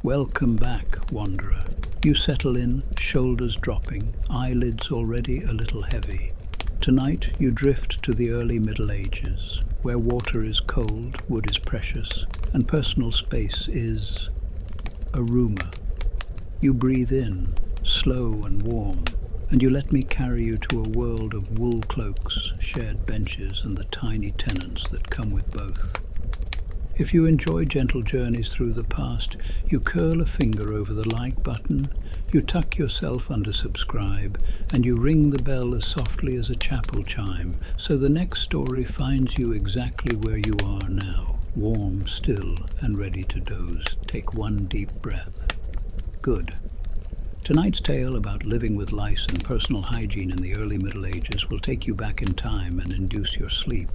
Welcome back, wanderer. You settle in, shoulders dropping, eyelids already a little heavy. Tonight you drift to the early Middle Ages, where water is cold, wood is precious, and personal space is a rumour. You breathe in, slow and warm, and you let me carry you to a world of wool cloaks, shared benches, and the tiny tenants that come with both. If you enjoy gentle journeys through the past, you curl a finger over the like button, you tuck yourself under subscribe, and you ring the bell as softly as a chapel chime, so the next story finds you exactly where you are now, warm, still, and ready to doze. Take one deep breath. Good. Tonight's tale about living with lice and personal hygiene in the early Middle Ages will take you back in time and induce your sleep.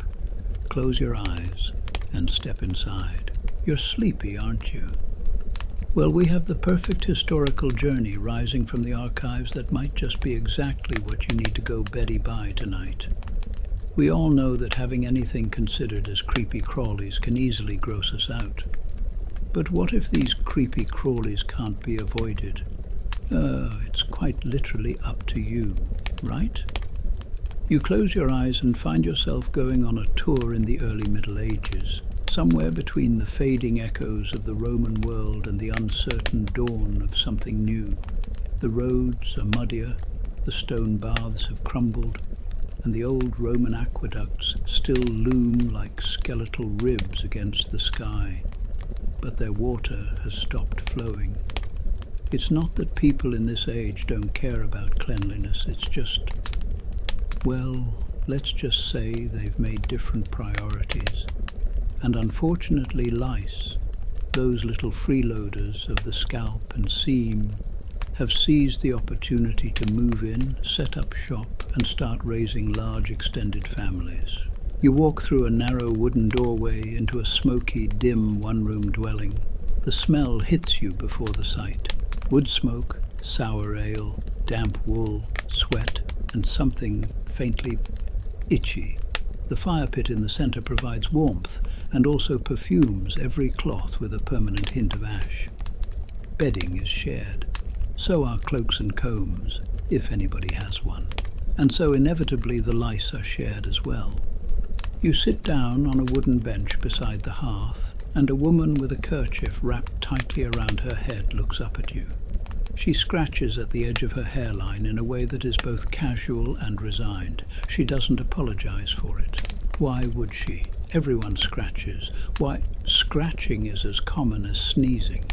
Close your eyes and step inside. You're sleepy, aren't you? Well, we have the perfect historical journey rising from the archives that might just be exactly what you need to go beddy by tonight. We all know that having anything considered as creepy crawlies can easily gross us out. But what if these creepy crawlies can't be avoided? It's quite literally up to you, right? You close your eyes and find yourself going on a tour in the early Middle Ages, somewhere between the fading echoes of the Roman world and the uncertain dawn of something new. The roads are muddier, the stone baths have crumbled, and the old Roman aqueducts still loom like skeletal ribs against the sky, but their water has stopped flowing. It's not that people in this age don't care about cleanliness, it's just, well, let's just say they've made different priorities. And unfortunately lice, those little freeloaders of the scalp and seam, have seized the opportunity to move in, set up shop, and start raising large extended families. You walk through a narrow wooden doorway into a smoky, dim one-room dwelling. The smell hits you before the sight. Wood smoke, sour ale, damp wool, sweat, and something faintly itchy. The fire pit in the center provides warmth and also perfumes every cloth with a permanent hint of ash. Bedding is shared. So are cloaks and combs, if anybody has one. And so inevitably the lice are shared as well. You sit down on a wooden bench beside the hearth, and a woman with a kerchief wrapped tightly around her head looks up at you. She scratches at the edge of her hairline in a way that is both casual and resigned. She doesn't apologize for it. Why would she? Everyone scratches. Why, scratching is as common as sneezing.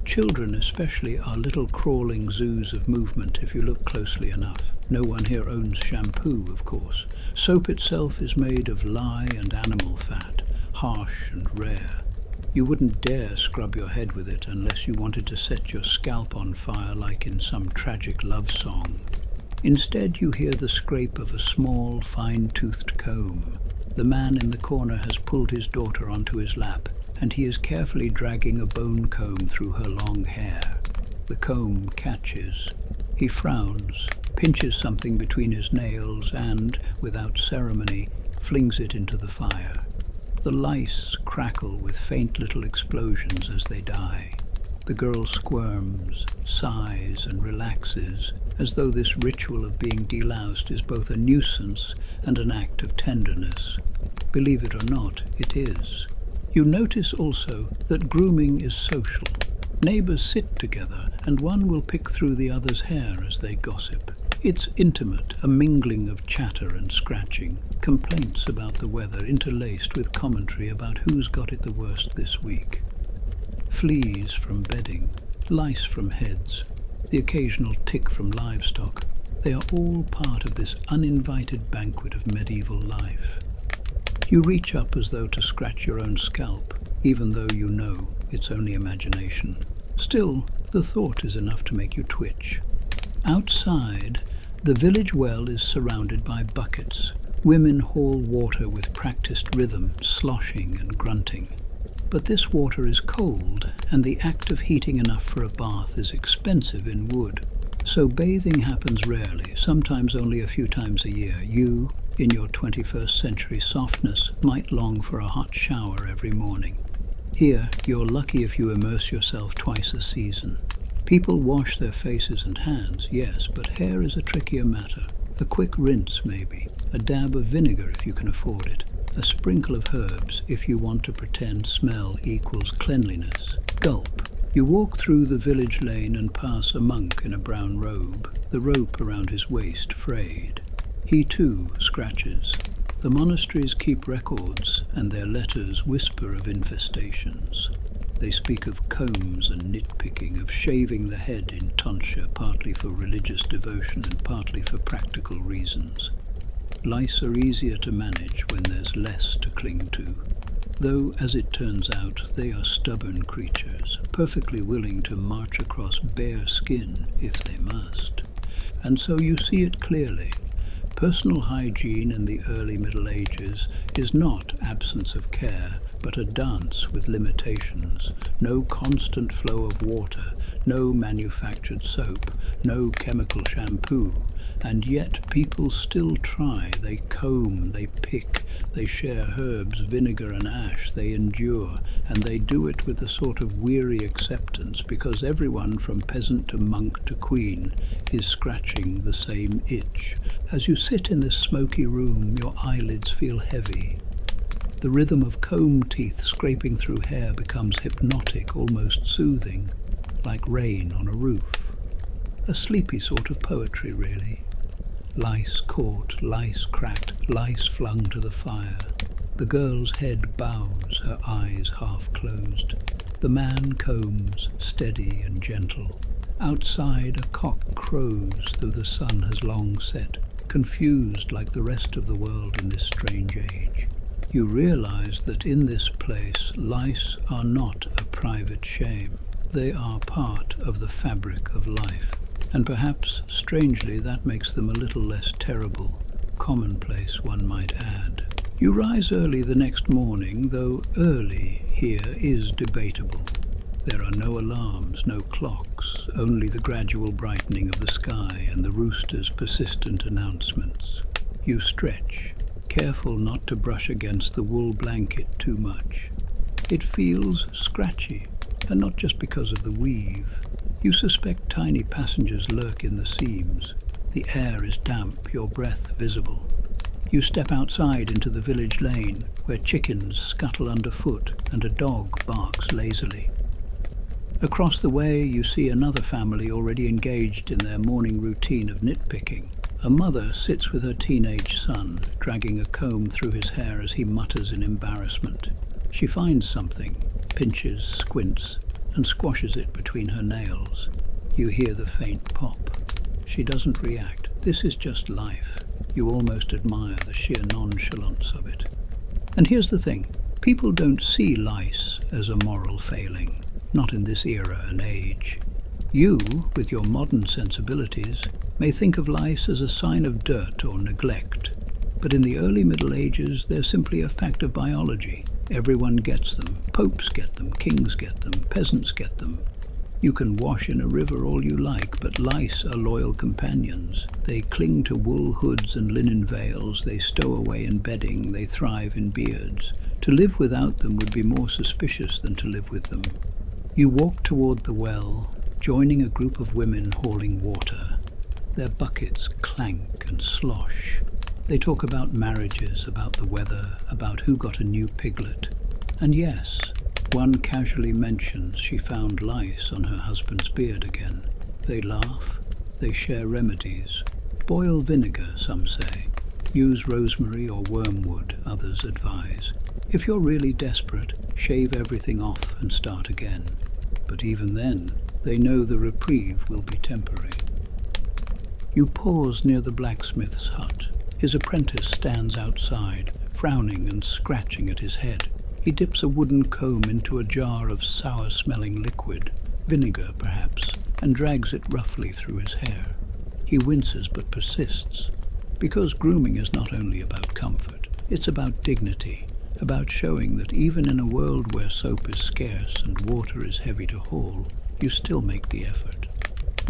Children especially are little crawling zoos of movement if you look closely enough. No one here owns shampoo, of course. Soap itself is made of lye and animal fat, harsh and rare. You wouldn't dare scrub your head with it unless you wanted to set your scalp on fire like in some tragic love song. Instead, you hear the scrape of a small, fine-toothed comb. The man in the corner has pulled his daughter onto his lap, and he is carefully dragging a bone comb through her long hair. The comb catches. He frowns, pinches something between his nails, and, without ceremony, flings it into the fire. The lice crackle with faint little explosions as they die. The girl squirms, sighs, and relaxes, as though this ritual of being deloused is both a nuisance and an act of tenderness. Believe it or not, it is. You notice also that grooming is social. Neighbors sit together, and one will pick through the other's hair as they gossip. It's intimate, a mingling of chatter and scratching, complaints about the weather interlaced with commentary about who's got it the worst this week. Fleas from bedding, lice from heads, the occasional tick from livestock, they are all part of this uninvited banquet of medieval life. You reach up as though to scratch your own scalp, even though you know it's only imagination. Still, the thought is enough to make you twitch. Outside, the village well is surrounded by buckets. Women haul water with practiced rhythm, sloshing and grunting. But this water is cold, and the act of heating enough for a bath is expensive in wood. So bathing happens rarely, sometimes only a few times a year. You, in your 21st century softness, might long for a hot shower every morning. Here, you're lucky if you immerse yourself twice a season. People wash their faces and hands, yes, but hair is a trickier matter. A quick rinse, maybe. A dab of vinegar if you can afford it. A sprinkle of herbs if you want to pretend smell equals cleanliness. Gulp. You walk through the village lane and pass a monk in a brown robe, the rope around his waist frayed. He too scratches. The monasteries keep records, and their letters whisper of infestations. They speak of combs and nitpicking, of shaving the head in tonsure, partly for religious devotion and partly for practical reasons. Lice are easier to manage when there's less to cling to, though, as it turns out, they are stubborn creatures, perfectly willing to march across bare skin if they must. And so you see it clearly. Personal hygiene in the early Middle Ages is not absence of care, but a dance with limitations. No constant flow of water, no manufactured soap, no chemical shampoo. And yet people still try. They comb, they pick, they share herbs, vinegar and ash, they endure, and they do it with a sort of weary acceptance, because everyone from peasant to monk to queen is scratching the same itch. As you sit in this smoky room, your eyelids feel heavy. The rhythm of comb teeth scraping through hair becomes hypnotic, almost soothing, like rain on a roof. A sleepy sort of poetry, really. Lice caught, lice cracked, lice flung to the fire. The girl's head bows, her eyes half closed. The man combs, steady and gentle. Outside a cock crows, though the sun has long set, confused like the rest of the world in this strange age. You realize that in this place lice are not a private shame. They are part of the fabric of life. And perhaps, strangely, that makes them a little less terrible, commonplace, one might add. You rise early the next morning, though early here is debatable. There are no alarms, no clocks, only the gradual brightening of the sky and the rooster's persistent announcements. You stretch, careful not to brush against the wool blanket too much. It feels scratchy, and not just because of the weave. You suspect tiny passengers lurk in the seams. The air is damp, your breath visible. You step outside into the village lane, where chickens scuttle underfoot and a dog barks lazily. Across the way you see another family already engaged in their morning routine of nitpicking. A mother sits with her teenage son, dragging a comb through his hair as he mutters in embarrassment. She finds something, pinches, squints, and squashes it between her nails. You hear the faint pop. She doesn't react. This is just life. You almost admire the sheer nonchalance of it. And here's the thing. People don't see lice as a moral failing. Not in this era and age. You, with your modern sensibilities, may think of lice as a sign of dirt or neglect. But in the early Middle Ages, they're simply a fact of biology. Everyone gets them. Popes get them, kings get them, peasants get them. You can wash in a river all you like, but lice are loyal companions. They cling to wool hoods and linen veils, they stow away in bedding, they thrive in beards. To live without them would be more suspicious than to live with them. You walk toward the well, joining a group of women hauling water. Their buckets clank and slosh. They talk about marriages, about the weather, about who got a new piglet. And yes, one casually mentions she found lice on her husband's beard again. They laugh, they share remedies. Boil vinegar, some say. Use rosemary or wormwood, others advise. If you're really desperate, shave everything off and start again. But even then, they know the reprieve will be temporary. You pause near the blacksmith's hut. His apprentice stands outside, frowning and scratching at his head. He dips a wooden comb into a jar of sour-smelling liquid, vinegar perhaps, and drags it roughly through his hair. He winces but persists, because grooming is not only about comfort, it's about dignity, about showing that even in a world where soap is scarce and water is heavy to haul, you still make the effort.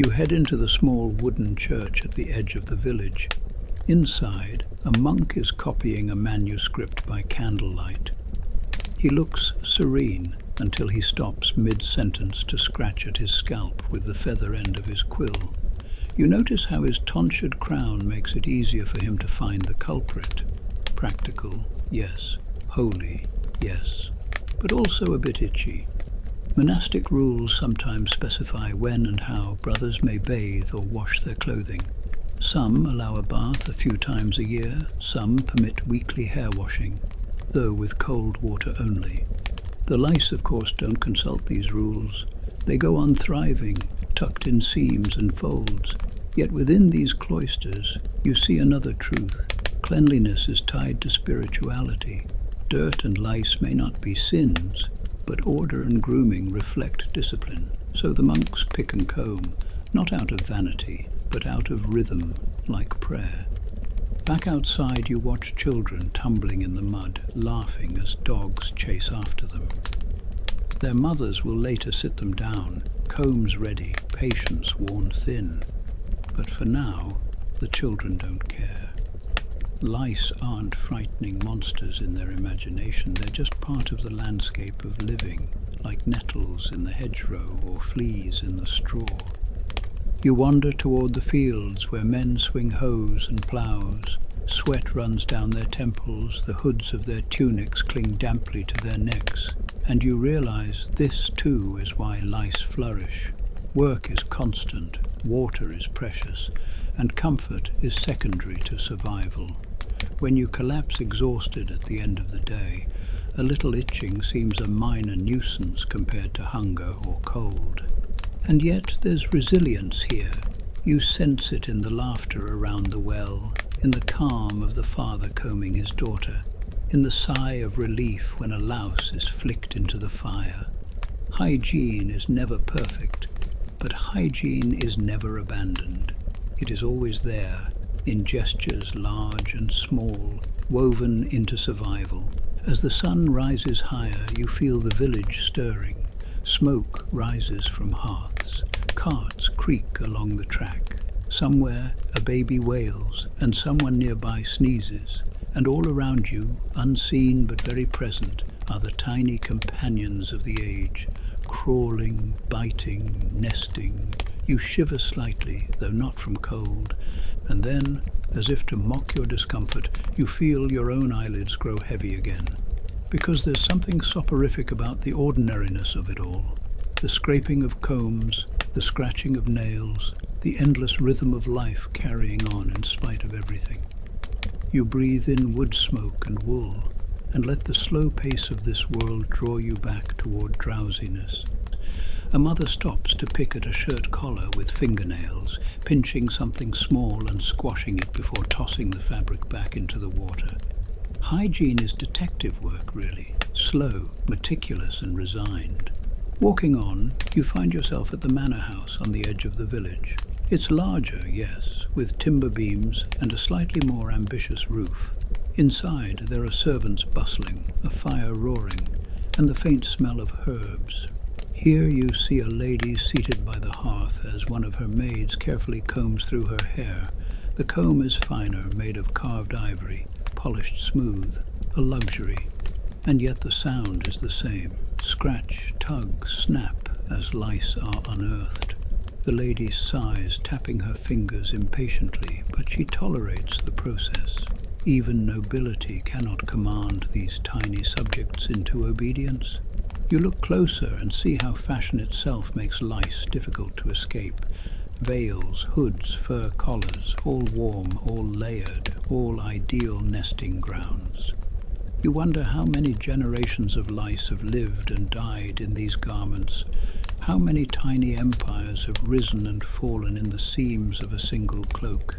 You head into the small wooden church at the edge of the village. Inside, a monk is copying a manuscript by candlelight. He looks serene, until he stops mid-sentence to scratch at his scalp with the feather end of his quill. You notice how his tonsured crown makes it easier for him to find the culprit. Practical, yes. Holy, yes. But also a bit itchy. Monastic rules sometimes specify when and how brothers may bathe or wash their clothing. Some allow a bath a few times a year, some permit weekly hair washing, though with cold water only. The lice, of course, don't consult these rules. They go on thriving, tucked in seams and folds. Yet within these cloisters, you see another truth. Cleanliness is tied to spirituality. Dirt and lice may not be sins, but order and grooming reflect discipline. So the monks pick and comb, not out of vanity, but out of rhythm, like prayer. Back outside you watch children tumbling in the mud, laughing as dogs chase after them. Their mothers will later sit them down, combs ready, patience worn thin. But for now, the children don't care. Lice aren't frightening monsters in their imagination, they're just part of the landscape of living, like nettles in the hedgerow or fleas in the straw. You wander toward the fields where men swing hoes and ploughs. Sweat runs down their temples, the hoods of their tunics cling damply to their necks, and you realize this too is why lice flourish. Work is constant, water is precious, and comfort is secondary to survival. When you collapse exhausted at the end of the day, a little itching seems a minor nuisance compared to hunger or cold. And yet there's resilience here. You sense it in the laughter around the well, in the calm of the father combing his daughter, in the sigh of relief when a louse is flicked into the fire. Hygiene is never perfect, but hygiene is never abandoned. It is always there, in gestures large and small, woven into survival. As the sun rises higher, you feel the village stirring. Smoke rises from hearths. Carts creak along the track. Somewhere a baby wails, and someone nearby sneezes. And all around you, unseen but very present, are the tiny companions of the age, crawling, biting, nesting. You shiver slightly, though not from cold, and then, as if to mock your discomfort, you feel your own eyelids grow heavy again. Because there's something soporific about the ordinariness of it all. The scraping of combs, the scratching of nails, the endless rhythm of life carrying on in spite of everything. You breathe in wood smoke and wool, and let the slow pace of this world draw you back toward drowsiness. A mother stops to pick at a shirt collar with fingernails, pinching something small and squashing it before tossing the fabric back into the water. Hygiene is detective work, really, slow, meticulous and resigned. Walking on, you find yourself at the manor house on the edge of the village. It's larger, yes, with timber beams and a slightly more ambitious roof. Inside there are servants bustling, a fire roaring, and the faint smell of herbs. Here you see a lady seated by the hearth as one of her maids carefully combs through her hair. The comb is finer, made of carved ivory, polished smooth, a luxury, and yet the sound is the same. Scratch, tug, snap as lice are unearthed. The lady sighs, tapping her fingers impatiently, but she tolerates the process. Even nobility cannot command these tiny subjects into obedience. You look closer and see how fashion itself makes lice difficult to escape. Veils, hoods, fur collars, all warm, all layered, all ideal nesting grounds. You wonder how many generations of lice have lived and died in these garments. How many tiny empires have risen and fallen in the seams of a single cloak.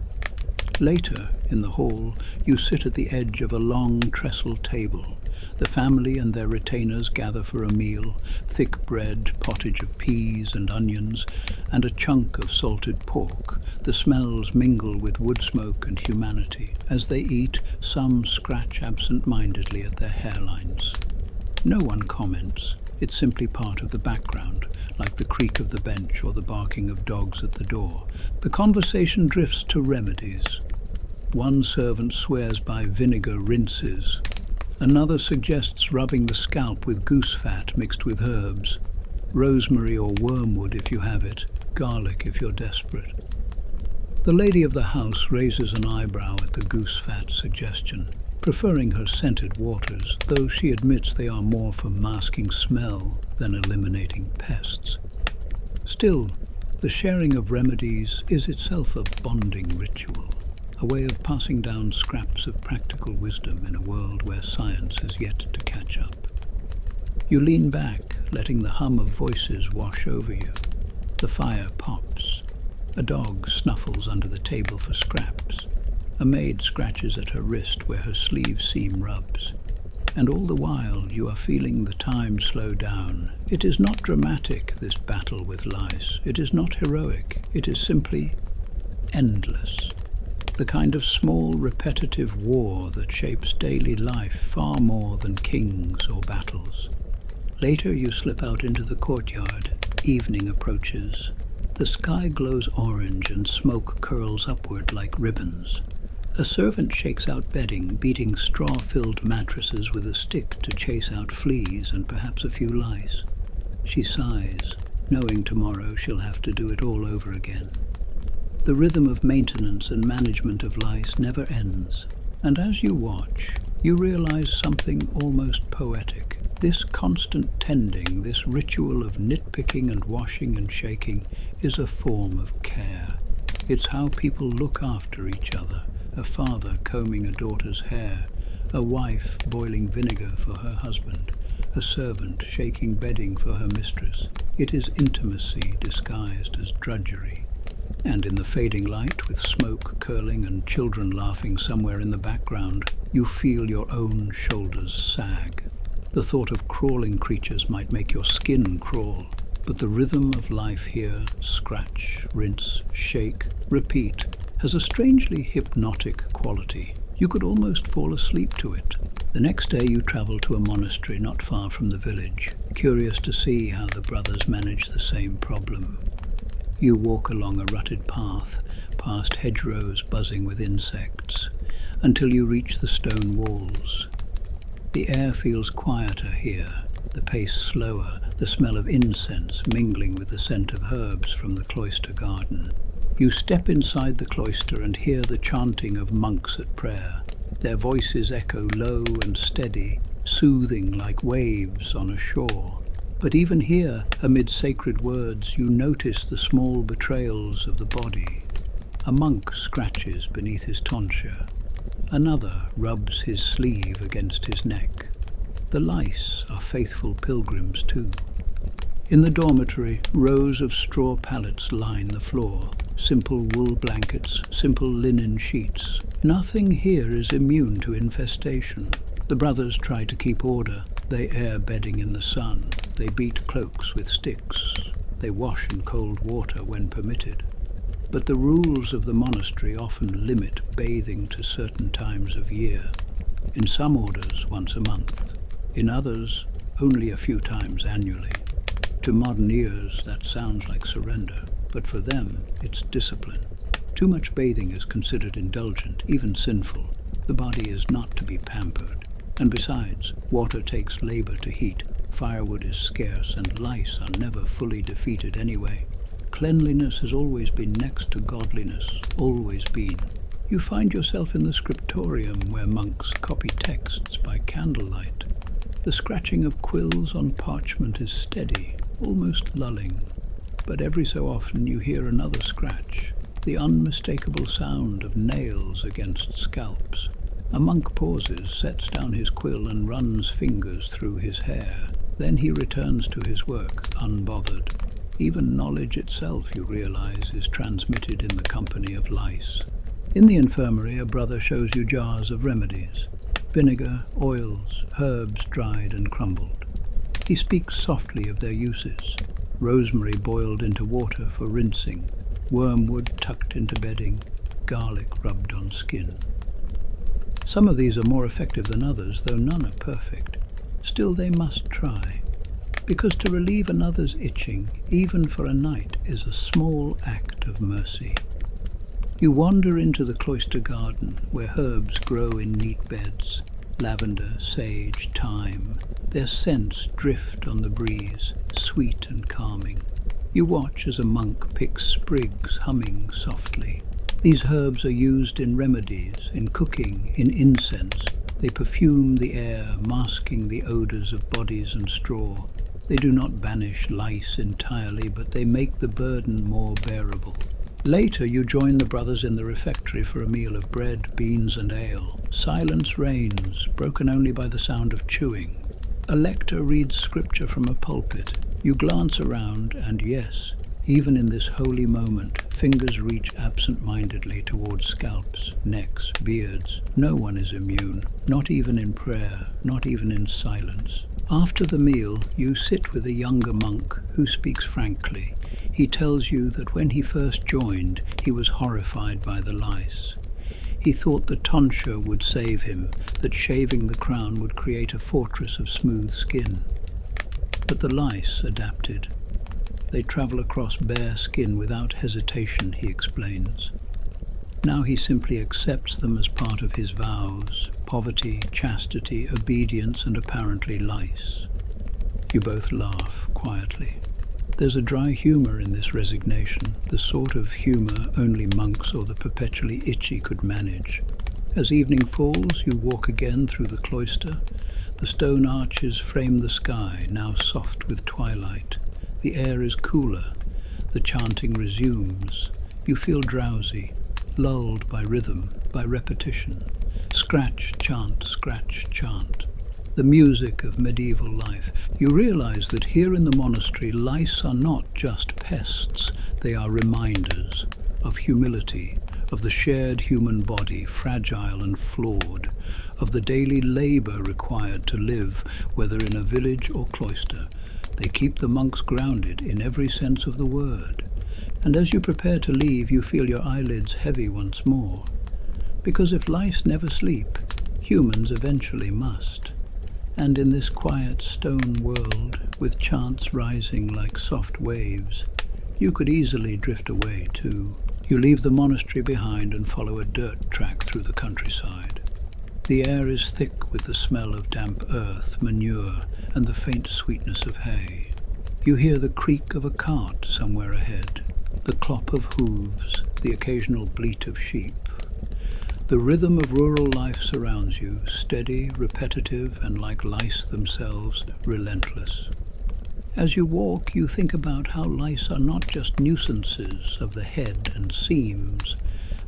Later, in the hall, you sit at the edge of a long trestle table. The family and their retainers gather for a meal, thick bread, pottage of peas and onions, and a chunk of salted pork. The smells mingle with wood smoke and humanity. As they eat, some scratch absent-mindedly at their hairlines. No one comments. It's simply part of the background, like the creak of the bench or the barking of dogs at the door. The conversation drifts to remedies. One servant swears by vinegar rinses. Another suggests rubbing the scalp with goose fat mixed with herbs, rosemary or wormwood if you have it, garlic if you're desperate. The lady of the house raises an eyebrow at the goose fat suggestion, preferring her scented waters, though she admits they are more for masking smell than eliminating pests. Still, the sharing of remedies is itself a bonding ritual, a way of passing down scraps of practical wisdom in a world where science has yet to catch up. You lean back, letting the hum of voices wash over you. The fire pops. A dog snuffles under the table for scraps. A maid scratches at her wrist where her sleeve seam rubs. And all the while you are feeling the time slow down. It is not dramatic, this battle with lice. It is not heroic. It is simply endless. The kind of small, repetitive war that shapes daily life far more than kings or battles. Later you slip out into the courtyard. Evening approaches. The sky glows orange and smoke curls upward like ribbons. A servant shakes out bedding, beating straw-filled mattresses with a stick to chase out fleas and perhaps a few lice. She sighs, knowing tomorrow she'll have to do it all over again. The rhythm of maintenance and management of lice never ends, and as you watch, you realize something almost poetic. This constant tending, this ritual of nitpicking and washing and shaking, is a form of care. It's how people look after each other. A father combing a daughter's hair, a wife boiling vinegar for her husband, a servant shaking bedding for her mistress. It is intimacy disguised as drudgery. And in the fading light, with smoke curling and children laughing somewhere in the background, you feel your own shoulders sag. The thought of crawling creatures might make your skin crawl, but the rhythm of life here, scratch, rinse, shake, repeat, has a strangely hypnotic quality. You could almost fall asleep to it. The next day you travel to a monastery not far from the village, curious to see how the brothers manage the same problem. You walk along a rutted path, past hedgerows buzzing with insects, until you reach the stone walls. The air feels quieter here, the pace slower, the smell of incense mingling with the scent of herbs from the cloister garden. You step inside the cloister and hear the chanting of monks at prayer. Their voices echo low and steady, soothing like waves on a shore. But even here, amid sacred words, you notice the small betrayals of the body. A monk scratches beneath his tonsure. Another rubs his sleeve against his neck. The lice are faithful pilgrims too. In the dormitory, rows of straw pallets line the floor. Simple wool blankets, simple linen sheets. Nothing here is immune to infestation. The brothers try to keep order. They air bedding in the sun. They beat cloaks with sticks. They wash in cold water when permitted. But the rules of the monastery often limit bathing to certain times of year. In some orders, once a month. In others, only a few times annually. To modern ears, that sounds like surrender. But for them, it's discipline. Too much bathing is considered indulgent, even sinful. The body is not to be pampered. And besides, water takes labor to heat. Firewood is scarce, and lice are never fully defeated anyway. Cleanliness has always been next to godliness, always been. You find yourself in the scriptorium where monks copy texts by candlelight. The scratching of quills on parchment is steady, almost lulling. But every so often you hear another scratch, the unmistakable sound of nails against scalps. A monk pauses, sets down his quill and runs fingers through his hair. Then he returns to his work, unbothered. Even knowledge itself, you realize, is transmitted in the company of lice. In the infirmary, a brother shows you jars of remedies. Vinegar, oils, herbs dried and crumbled. He speaks softly of their uses. Rosemary boiled into water for rinsing, wormwood tucked into bedding, garlic rubbed on skin. Some of these are more effective than others, though none are perfect. Still they must try, because to relieve another's itching, even for a night, is a small act of mercy. You wander into the cloister garden, where herbs grow in neat beds. lavender, sage, thyme. Their scents drift on the breeze, sweet and calming. You watch as a monk picks sprigs, humming softly. These herbs are used in remedies, in cooking, in incense. They perfume the air, masking the odors of bodies and straw. They do not banish lice entirely, but they make the burden more bearable. Later you join the brothers in the refectory for a meal of bread, beans and ale. Silence reigns, broken only by the sound of chewing. A lector reads scripture from a pulpit. You glance around, and yes, even in this holy moment, fingers reach absent-mindedly towards scalps, necks, beards. No one is immune, not even in prayer, not even in silence. After the meal, you sit with a younger monk who speaks frankly. He tells you that when he first joined, he was horrified by the lice. He thought the tonsure would save him, that shaving the crown would create a fortress of smooth skin. But the lice adapted. They travel across bare skin without hesitation, he explains. Now he simply accepts them as part of his vows: poverty, chastity, obedience, and apparently lice. You both laugh quietly. There's a dry humor in this resignation, the sort of humor only monks or the perpetually itchy could manage. As evening falls, you walk again through the cloister. The stone arches frame the sky, now soft with twilight. The air is cooler. The chanting resumes. You feel drowsy, lulled by rhythm, by repetition. Scratch, chant, scratch, chant. The music of medieval life. You realize that here in the monastery, lice are not just pests. They are reminders of humility, of the shared human body, fragile and flawed, of the daily labor required to live, whether in a village or cloister. They keep the monks grounded in every sense of the word. And as you prepare to leave, you feel your eyelids heavy once more. Because if lice never sleep, humans eventually must. And in this quiet stone world, with chants rising like soft waves, you could easily drift away too. You leave the monastery behind and follow a dirt track through the countryside. The air is thick with the smell of damp earth, manure, and the faint sweetness of hay. You hear the creak of a cart somewhere ahead, the clop of hooves, the occasional bleat of sheep. The rhythm of rural life surrounds you, steady, repetitive, and like lice themselves, relentless. As you walk, you think about how lice are not just nuisances of the head and seams,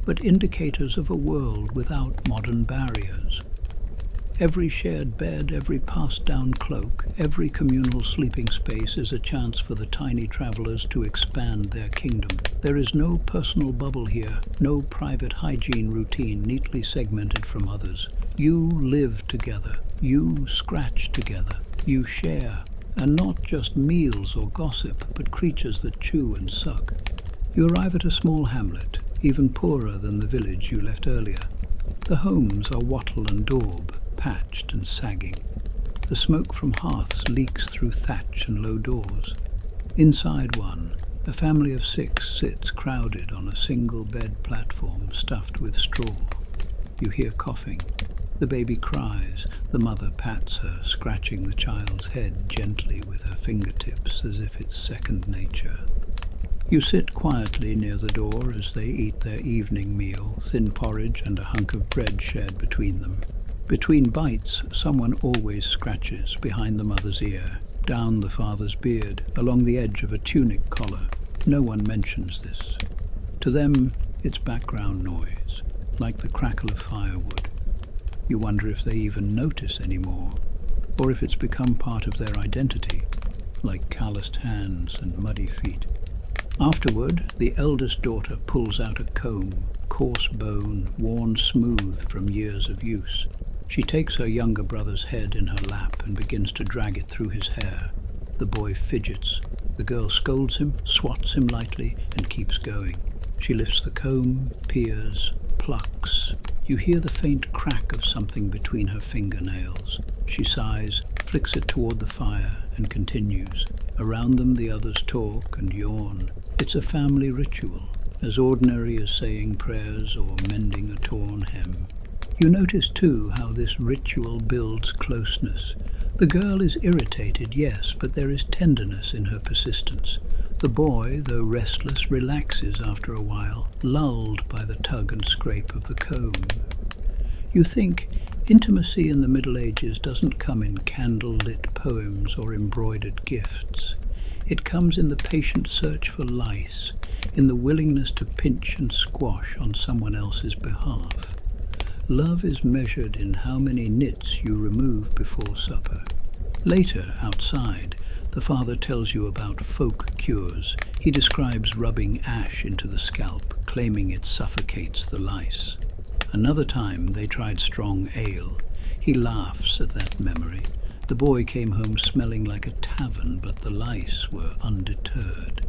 but indicators of a world without modern barriers. Every shared bed, every passed-down cloak, every communal sleeping space is a chance for the tiny travelers to expand their kingdom. There is no personal bubble here, no private hygiene routine neatly segmented from others. You live together, you scratch together, you share, and not just meals or gossip, but creatures that chew and suck. You arrive at a small hamlet, even poorer than the village you left earlier. The homes are wattle and daub, patched and sagging. The smoke from hearths leaks through thatch and low doors. Inside one, a family of 6 sits crowded on a single bed platform stuffed with straw. You hear coughing. The baby cries. The mother pats her, scratching the child's head gently with her fingertips as if it's second nature. You sit quietly near the door as they eat their evening meal, thin porridge and a hunk of bread shared between them. Between bites, someone always scratches behind the mother's ear, down the father's beard, along the edge of a tunic collar. No one mentions this. To them, it's background noise, like the crackle of firewood. You wonder if they even notice anymore, or if it's become part of their identity, like calloused hands and muddy feet. Afterward, the eldest daughter pulls out a comb, coarse bone, worn smooth from years of use. She takes her younger brother's head in her lap and begins to drag it through his hair. The boy fidgets. The girl scolds him, swats him lightly, and keeps going. She lifts the comb, peers, plucks. You hear the faint crack of something between her fingernails. She sighs, flicks it toward the fire, and continues. Around them the others talk and yawn. It's a family ritual, as ordinary as saying prayers or mending a torn hem. You notice too how this ritual builds closeness. The girl is irritated, yes, but there is tenderness in her persistence. The boy, though restless, relaxes after a while, lulled by the tug and scrape of the comb. You think intimacy in the Middle Ages doesn't come in candle-lit poems or embroidered gifts. It comes in the patient search for lice, in the willingness to pinch and squash on someone else's behalf. Love is measured in how many nits you remove before supper. Later, outside, the father tells you about folk cures. He describes rubbing ash into the scalp, claiming it suffocates the lice. Another time they tried strong ale. He laughs at that memory. The boy came home smelling like a tavern, but the lice were undeterred.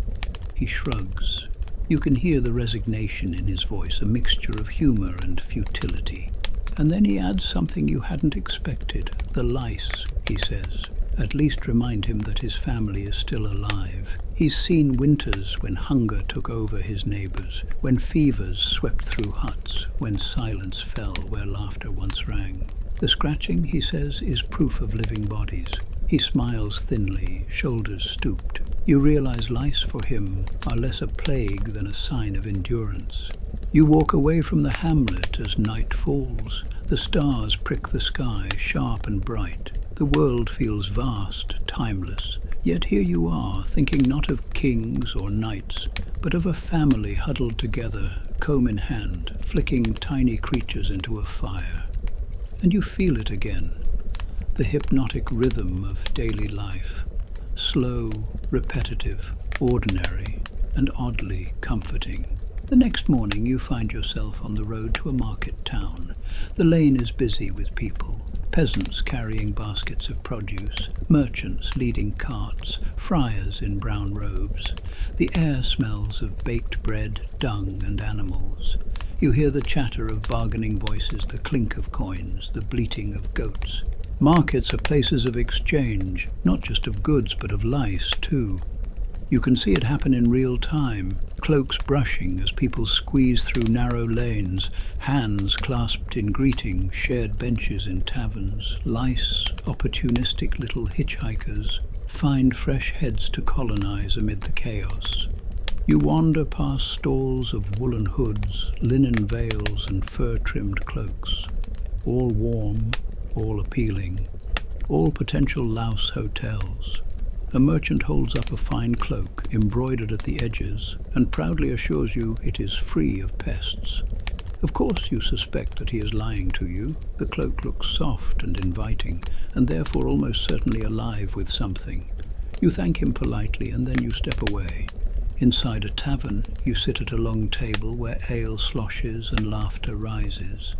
He shrugs. You can hear the resignation in his voice, a mixture of humor and futility. And then he adds something you hadn't expected. The lice, he says. At least remind him that his family is still alive. He's seen winters when hunger took over his neighbors, when fevers swept through huts, when silence fell where laughter once rang. The scratching, he says, is proof of living bodies. He smiles thinly, shoulders stooped. You realize lice for him are less a plague than a sign of endurance. You walk away from the hamlet as night falls. The stars prick the sky, sharp and bright. The world feels vast, timeless. Yet here you are, thinking not of kings or knights, but of a family huddled together, comb in hand, flicking tiny creatures into a fire. And you feel it again, the hypnotic rhythm of daily life, slow, repetitive, ordinary, and oddly comforting. The next morning you find yourself on the road to a market town. The lane is busy with people. Peasants carrying baskets of produce, merchants leading carts, friars in brown robes. The air smells of baked bread, dung, and animals. You hear the chatter of bargaining voices, the clink of coins, the bleating of goats. Markets are places of exchange, not just of goods, but of lice too. You can see it happen in real time, cloaks brushing as people squeeze through narrow lanes, hands clasped in greeting, shared benches in taverns. Lice, opportunistic little hitchhikers, find fresh heads to colonize amid the chaos. You wander past stalls of woolen hoods, linen veils and fur-trimmed cloaks, all warm, all appealing, all potential louse hotels. A merchant holds up a fine cloak, embroidered at the edges, and proudly assures you it is free of pests. Of course you suspect that he is lying to you. The cloak looks soft and inviting, and therefore almost certainly alive with something. You thank him politely, and then you step away. Inside a tavern, you sit at a long table where ale sloshes and laughter rises.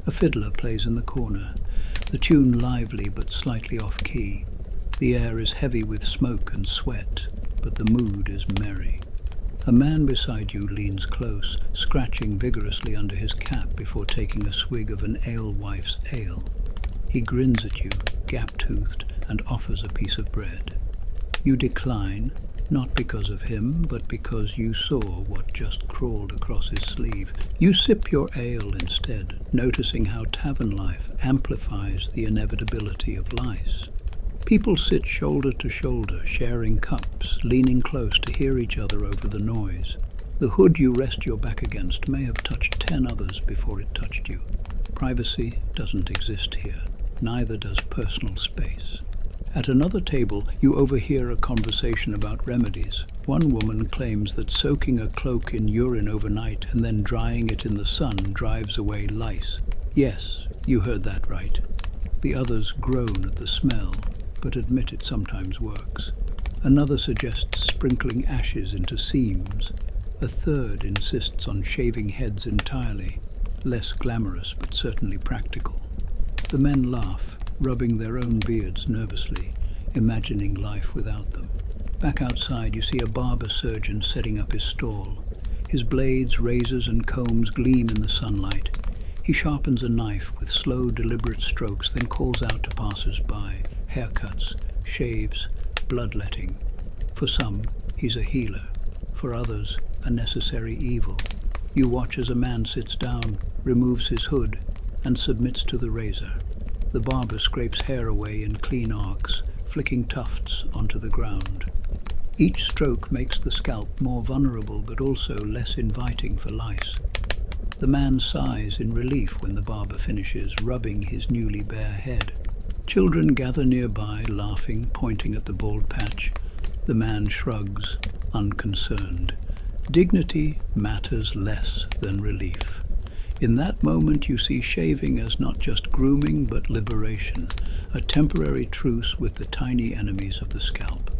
A fiddler plays in the corner, the tune lively but slightly off-key. The air is heavy with smoke and sweat, but the mood is merry. A man beside you leans close, scratching vigorously under his cap before taking a swig of an alewife's ale. He grins at you, gap-toothed, and offers a piece of bread. You decline, not because of him, but because you saw what just crawled across his sleeve. You sip your ale instead, noticing how tavern life amplifies the inevitability of lice. People sit shoulder to shoulder, sharing cups, leaning close to hear each other over the noise. The hood you rest your back against may have touched 10 others before it touched you. Privacy doesn't exist here. Neither does personal space. At another table, you overhear a conversation about remedies. One woman claims that soaking a cloak in urine overnight and then drying it in the sun drives away lice. Yes, you heard that right. The others groan at the smell, but admit it sometimes works. Another suggests sprinkling ashes into seams. A third insists on shaving heads entirely, less glamorous but certainly practical. The men laugh, rubbing their own beards nervously, imagining life without them. Back outside you see a barber surgeon setting up his stall. His blades, razors and combs gleam in the sunlight. He sharpens a knife with slow, deliberate strokes, then calls out to passers-by. Haircuts, shaves, bloodletting. For some, he's a healer. For others, a necessary evil. You watch as a man sits down, removes his hood, and submits to the razor. The barber scrapes hair away in clean arcs, flicking tufts onto the ground. Each stroke makes the scalp more vulnerable but also less inviting for lice. The man sighs in relief when the barber finishes, rubbing his newly bare head. Children gather nearby, laughing, pointing at the bald patch. The man shrugs, unconcerned. Dignity matters less than relief. In that moment you see shaving as not just grooming but liberation, a temporary truce with the tiny enemies of the scalp.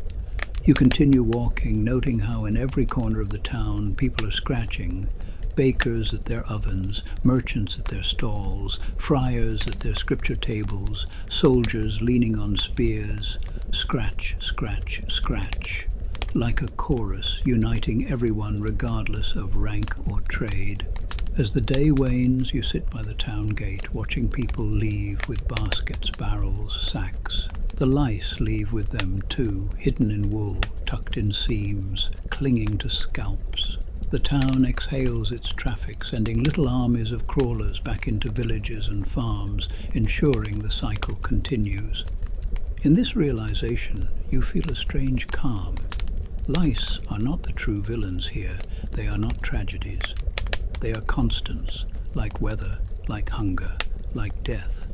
You continue walking, noting how in every corner of the town people are scratching, bakers at their ovens, merchants at their stalls, friars at their scripture tables, soldiers leaning on spears. Scratch, scratch, scratch, like a chorus uniting everyone regardless of rank or trade. As the day wanes, you sit by the town gate, watching people leave with baskets, barrels, sacks. The lice leave with them too, hidden in wool, tucked in seams, clinging to scalps. The town exhales its traffic, sending little armies of crawlers back into villages and farms, ensuring the cycle continues. In this realization, you feel a strange calm. Lice are not the true villains here. They are not tragedies. They are constants, like weather, like hunger, like death.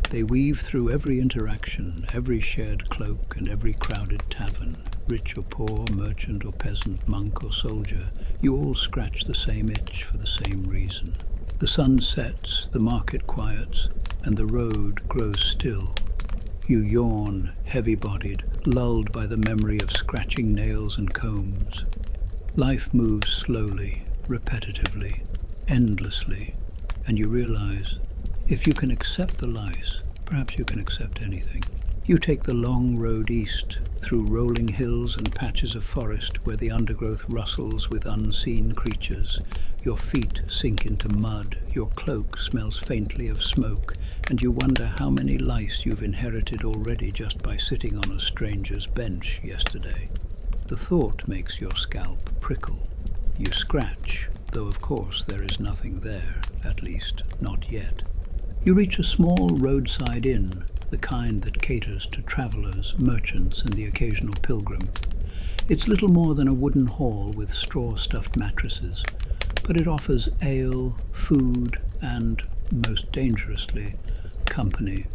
They weave through every interaction, every shared cloak and every crowded tavern. Rich or poor, merchant or peasant, monk or soldier, you all scratch the same itch for the same reason. The sun sets, the market quiets, and the road grows still. You yawn, heavy-bodied, lulled by the memory of scratching nails and combs. Life moves slowly, repetitively, endlessly, and you realize, if you can accept the lice, perhaps you can accept anything. You take the long road east, through rolling hills and patches of forest where the undergrowth rustles with unseen creatures. Your feet sink into mud, your cloak smells faintly of smoke, and you wonder how many lice you've inherited already just by sitting on a stranger's bench yesterday. The thought makes your scalp prickle. You scratch, though of course there is nothing there, at least not yet. You reach a small roadside inn, the kind that caters to travelers, merchants, and the occasional pilgrim. It's little more than a wooden hall with straw-stuffed mattresses, but it offers ale, food, and, most dangerously, company.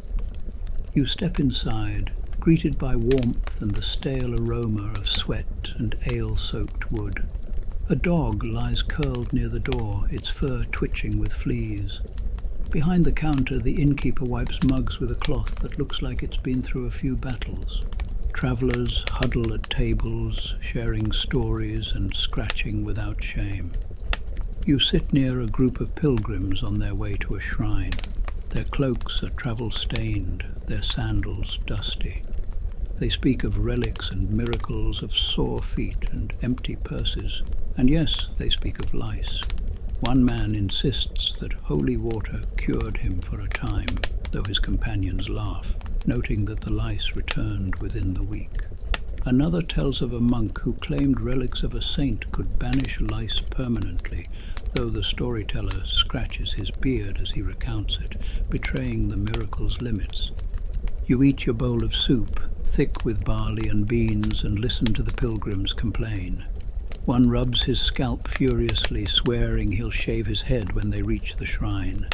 You step inside, greeted by warmth and the stale aroma of sweat and ale-soaked wood. A dog lies curled near the door, its fur twitching with fleas. Behind the counter, the innkeeper wipes mugs with a cloth that looks like it's been through a few battles. Travelers huddle at tables, sharing stories and scratching without shame. You sit near a group of pilgrims on their way to a shrine. Their cloaks are travel-stained, their sandals dusty. They speak of relics and miracles, of sore feet and empty purses. And yes, they speak of lice. One man insists that holy water cured him for a time, though his companions laugh, noting that the lice returned within the week. Another tells of a monk who claimed relics of a saint could banish lice permanently, though the storyteller scratches his beard as he recounts it, betraying the miracle's limits. You eat your bowl of soup, thick with barley and beans, and listen to the pilgrims complain. One rubs his scalp furiously, swearing he'll shave his head when they reach the shrine.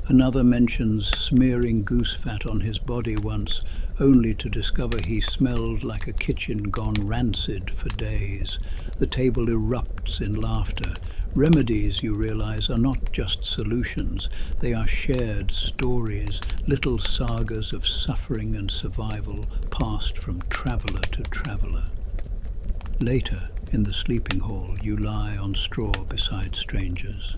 Another mentions smearing goose fat on his body once, only to discover he smelled like a kitchen gone rancid for days. The table erupts in laughter. Remedies, you realize, are not just solutions. They are shared stories, little sagas of suffering and survival passed from traveler to traveler. Later, in the sleeping hall, you lie on straw beside strangers.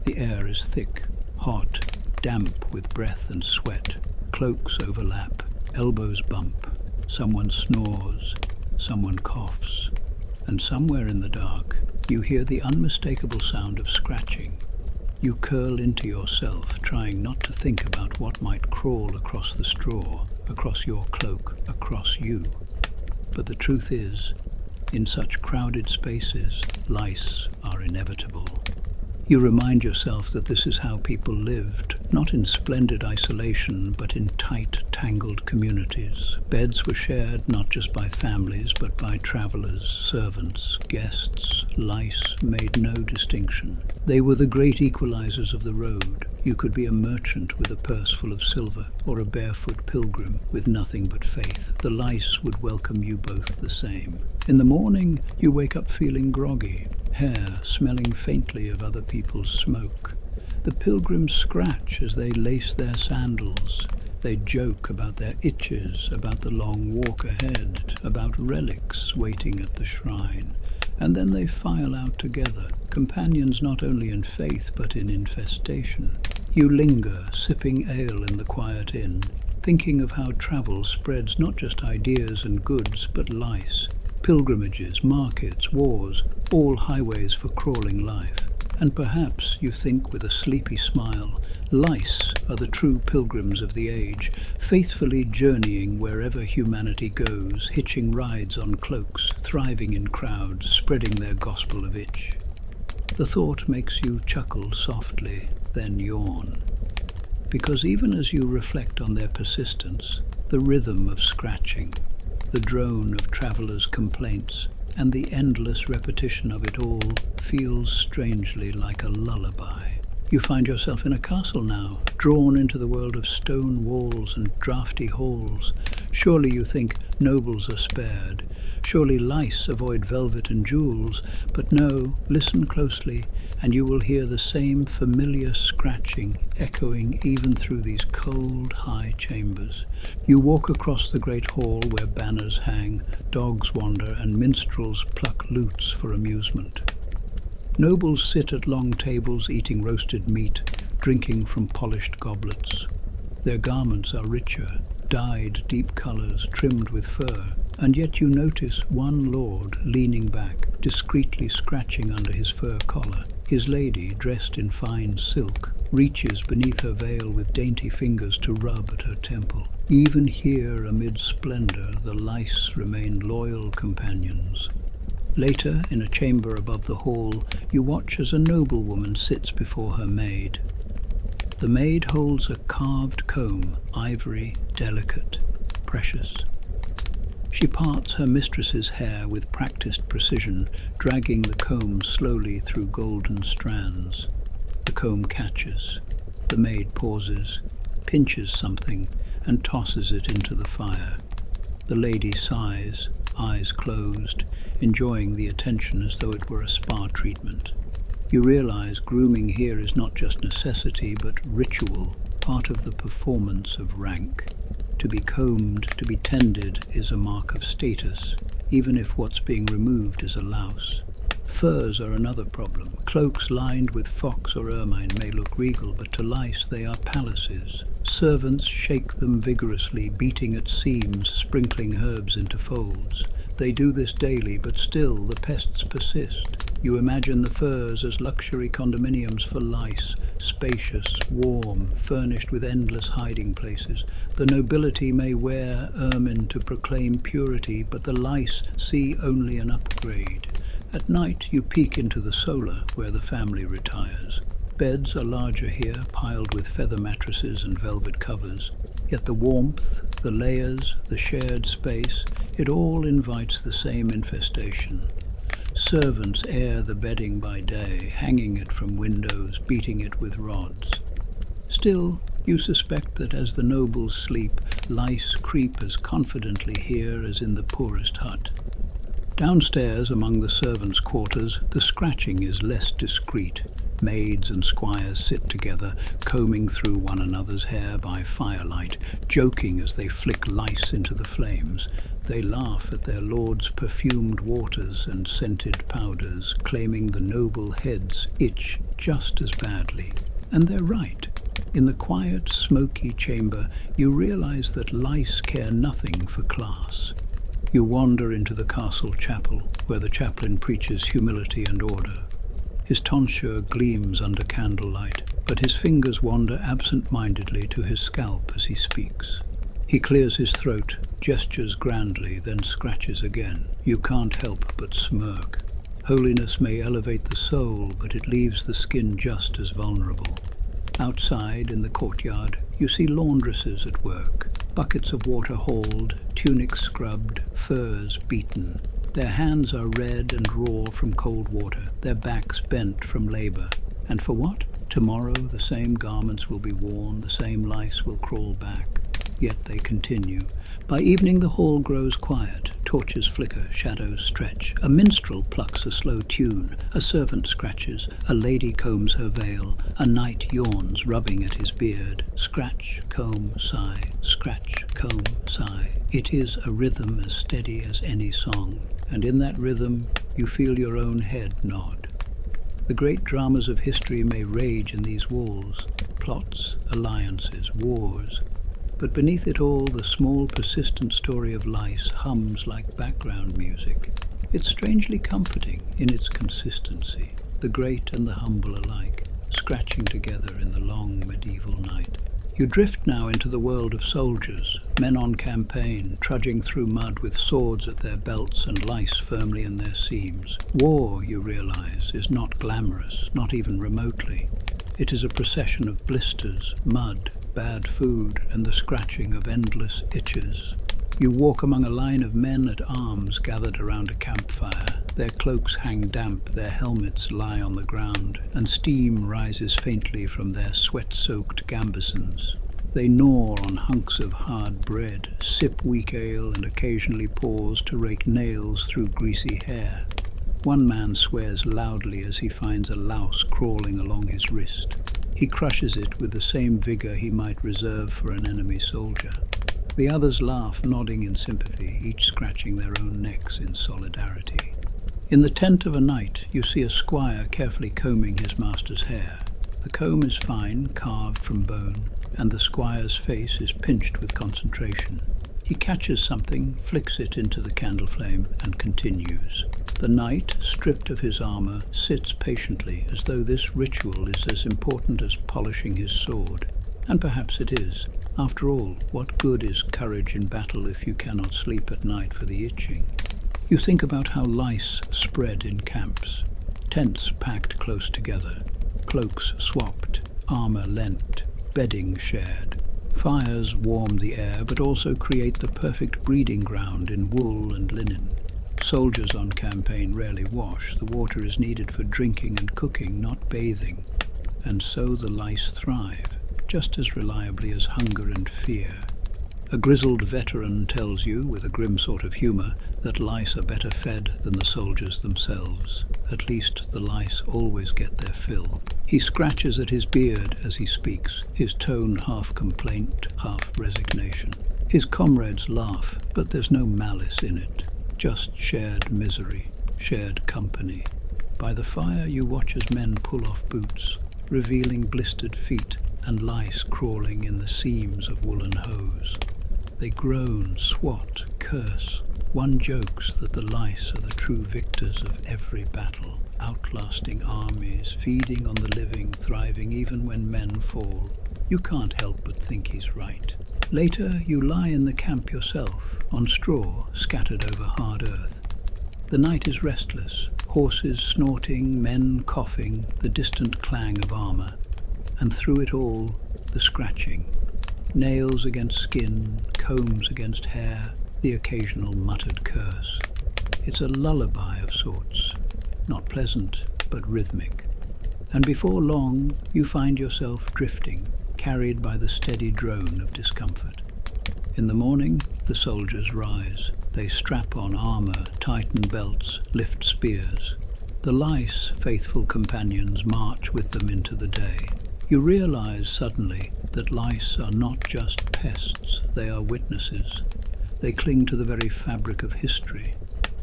The air is thick, hot, damp with breath and sweat. Cloaks overlap, elbows bump. Someone snores, someone coughs. And somewhere in the dark, you hear the unmistakable sound of scratching. You curl into yourself, trying not to think about what might crawl across the straw, across your cloak, across you. But the truth is, in such crowded spaces, lice are inevitable. You remind yourself that this is how people lived, not in splendid isolation, but in tight, tangled communities. Beds were shared not just by families, but by travelers, servants, guests. Lice made no distinction. They were the great equalizers of the road. You could be a merchant with a purse full of silver, or a barefoot pilgrim with nothing but faith. The lice would welcome you both the same. In the morning, you wake up feeling groggy, hair smelling faintly of other people's smoke. The pilgrims scratch as they lace their sandals. They joke about their itches, about the long walk ahead, about relics waiting at the shrine. And then they file out together, companions not only in faith but in infestation. You linger, sipping ale in the quiet inn, thinking of how travel spreads not just ideas and goods, but lice. Pilgrimages, markets, wars, all highways for crawling life. And perhaps you think with a sleepy smile, lice are the true pilgrims of the age, faithfully journeying wherever humanity goes, hitching rides on cloaks, thriving in crowds, spreading their gospel of itch. The thought makes you chuckle softly, then yawn. Because even as you reflect on their persistence, the rhythm of scratching, the drone of travelers' complaints, and the endless repetition of it all feels strangely like a lullaby. You find yourself in a castle now, drawn into the world of stone walls and draughty halls. Surely you think nobles are spared. Surely lice avoid velvet and jewels. But no, listen closely, and you will hear the same familiar scratching echoing even through these cold, high chambers. You walk across the great hall where banners hang, dogs wander, and minstrels pluck lutes for amusement. Nobles sit at long tables eating roasted meat, drinking from polished goblets. Their garments are richer, dyed deep colours, trimmed with fur, and yet you notice one lord leaning back, discreetly scratching under his fur collar. His lady, dressed in fine silk, reaches beneath her veil with dainty fingers to rub at her temple. Even here, amid splendour, the lice remain loyal companions. Later, in a chamber above the hall, you watch as a noblewoman sits before her maid. The maid holds a carved comb, ivory, delicate, precious. She parts her mistress's hair with practiced precision, dragging the comb slowly through golden strands. The comb catches. The maid pauses, pinches something, and tosses it into the fire. The lady sighs, eyes closed, enjoying the attention as though it were a spa treatment. You realize grooming here is not just necessity, but ritual, part of the performance of rank. To be combed, to be tended, is a mark of status, even if what's being removed is a louse. Furs are another problem. Cloaks lined with fox or ermine may look regal, but to lice they are palaces. Servants shake them vigorously, beating at seams, sprinkling herbs into folds. They do this daily, but still the pests persist. You imagine the furs as luxury condominiums for lice, spacious, warm, furnished with endless hiding places. The nobility may wear ermine to proclaim purity, but the lice see only an upgrade. At night you peek into the solar, where the family retires. Beds are larger here, piled with feather mattresses and velvet covers. Yet the warmth, the layers, the shared space, it all invites the same infestation. Servants air the bedding by day, hanging it from windows, beating it with rods. Still, you suspect that as the nobles sleep, lice creep as confidently here as in the poorest hut. Downstairs, among the servants' quarters, the scratching is less discreet. Maids and squires sit together, combing through one another's hair by firelight, joking as they flick lice into the flames. They laugh at their lord's perfumed waters and scented powders, claiming the noble heads itch just as badly. And they're right. In the quiet, smoky chamber, you realize that lice care nothing for class. You wander into the castle chapel, where the chaplain preaches humility and order. His tonsure gleams under candlelight, but his fingers wander absent-mindedly to his scalp as he speaks. He clears his throat, gestures grandly, then scratches again. You can't help but smirk. Holiness may elevate the soul, but it leaves the skin just as vulnerable. Outside, in the courtyard, you see laundresses at work, buckets of water hauled, tunics scrubbed, furs beaten. Their hands are red and raw from cold water, their backs bent from labor. And for what? Tomorrow the same garments will be worn, the same lice will crawl back. Yet they continue. By evening the hall grows quiet. Torches flicker, shadows stretch. A minstrel plucks a slow tune. A servant scratches. A lady combs her veil. A knight yawns, rubbing at his beard. Scratch, comb, sigh. Scratch, comb, sigh. It is a rhythm as steady as any song. And in that rhythm you feel your own head nod. The great dramas of history may rage in these walls. Plots, alliances, wars. But beneath it all, the small, persistent story of lice hums like background music. It's strangely comforting in its consistency, the great and the humble alike, scratching together in the long medieval night. You drift now into the world of soldiers, men on campaign, trudging through mud with swords at their belts and lice firmly in their seams. War, you realize, is not glamorous, not even remotely. It is a procession of blisters, mud, bad food, and the scratching of endless itches. You walk among a line of men at arms gathered around a campfire. Their cloaks hang damp, their helmets lie on the ground, and steam rises faintly from their sweat-soaked gambesons. They gnaw on hunks of hard bread, sip weak ale, and occasionally pause to rake nails through greasy hair. One man swears loudly as he finds a louse crawling along his wrist. He crushes it with the same vigor he might reserve for an enemy soldier. The others laugh, nodding in sympathy, each scratching their own necks in solidarity. In the tent of a knight, you see a squire carefully combing his master's hair. The comb is fine, carved from bone, and the squire's face is pinched with concentration. He catches something, flicks it into the candle flame, and continues. The knight, stripped of his armor, sits patiently, as though this ritual is as important as polishing his sword. And perhaps it is. After all, what good is courage in battle if you cannot sleep at night for the itching? You think about how lice spread in camps. Tents packed close together, cloaks swapped, armor lent, bedding shared. Fires warm the air, but also create the perfect breeding ground in wool and linen. Soldiers on campaign rarely wash. The water is needed for drinking and cooking, not bathing. And so the lice thrive, just as reliably as hunger and fear. A grizzled veteran tells you, with a grim sort of humor, that lice are better fed than the soldiers themselves. At least the lice always get their fill. He scratches at his beard as he speaks, his tone half complaint, half resignation. His comrades laugh, but there's no malice in it. Just shared misery, shared company. By the fire you watch as men pull off boots, revealing blistered feet and lice crawling in the seams of woolen hose. They groan, swat, curse. One jokes that the lice are the true victors of every battle, outlasting armies, feeding on the living, thriving even when men fall. You can't help but think he's right. Later you lie in the camp yourself, on straw scattered over hard earth. The night is restless, horses snorting, men coughing, the distant clang of armor. And through it all, the scratching. Nails against skin, combs against hair, the occasional muttered curse. It's a lullaby of sorts, not pleasant, but rhythmic. And before long, you find yourself drifting, carried by the steady drone of discomfort. In the morning, the soldiers rise. They strap on armor, tighten belts, lift spears. The lice, faithful companions, march with them into the day. You realize suddenly that lice are not just pests, they are witnesses. They cling to the very fabric of history.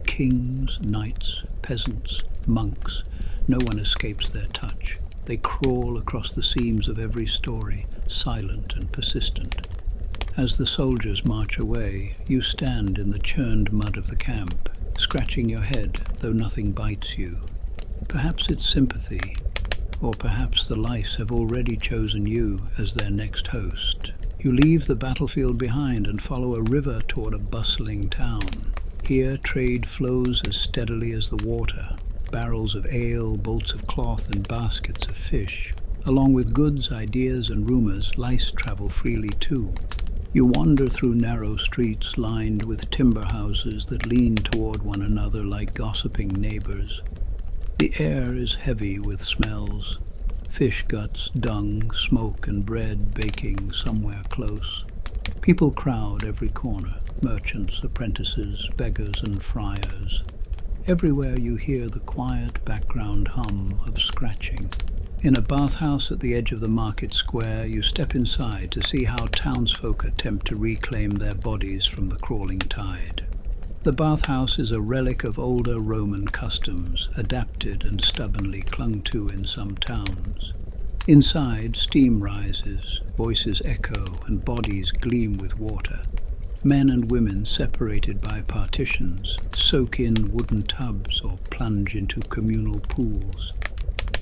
Kings, knights, peasants, monks, no one escapes their touch. They crawl across the seams of every story, silent and persistent. As the soldiers march away, you stand in the churned mud of the camp, scratching your head, though nothing bites you. Perhaps it's sympathy, or perhaps the lice have already chosen you as their next host. You leave the battlefield behind and follow a river toward a bustling town. Here trade flows as steadily as the water. barrels of ale, bolts of cloth, and baskets of fish. Along with goods, ideas, and rumors, lice travel freely too. You wander through narrow streets lined with timber houses that lean toward one another like gossiping neighbors. The air is heavy with smells. Fish guts, dung, smoke, and bread baking somewhere close. People crowd every corner, merchants, apprentices, beggars, and friars. Everywhere you hear the quiet background hum of scratching. In a bathhouse at the edge of the market square, you step inside to see how townsfolk attempt to reclaim their bodies from the crawling tide. The bathhouse is a relic of older Roman customs, adapted and stubbornly clung to in some towns. Inside, steam rises, voices echo, and bodies gleam with water. Men and women, separated by partitions, soak in wooden tubs or plunge into communal pools.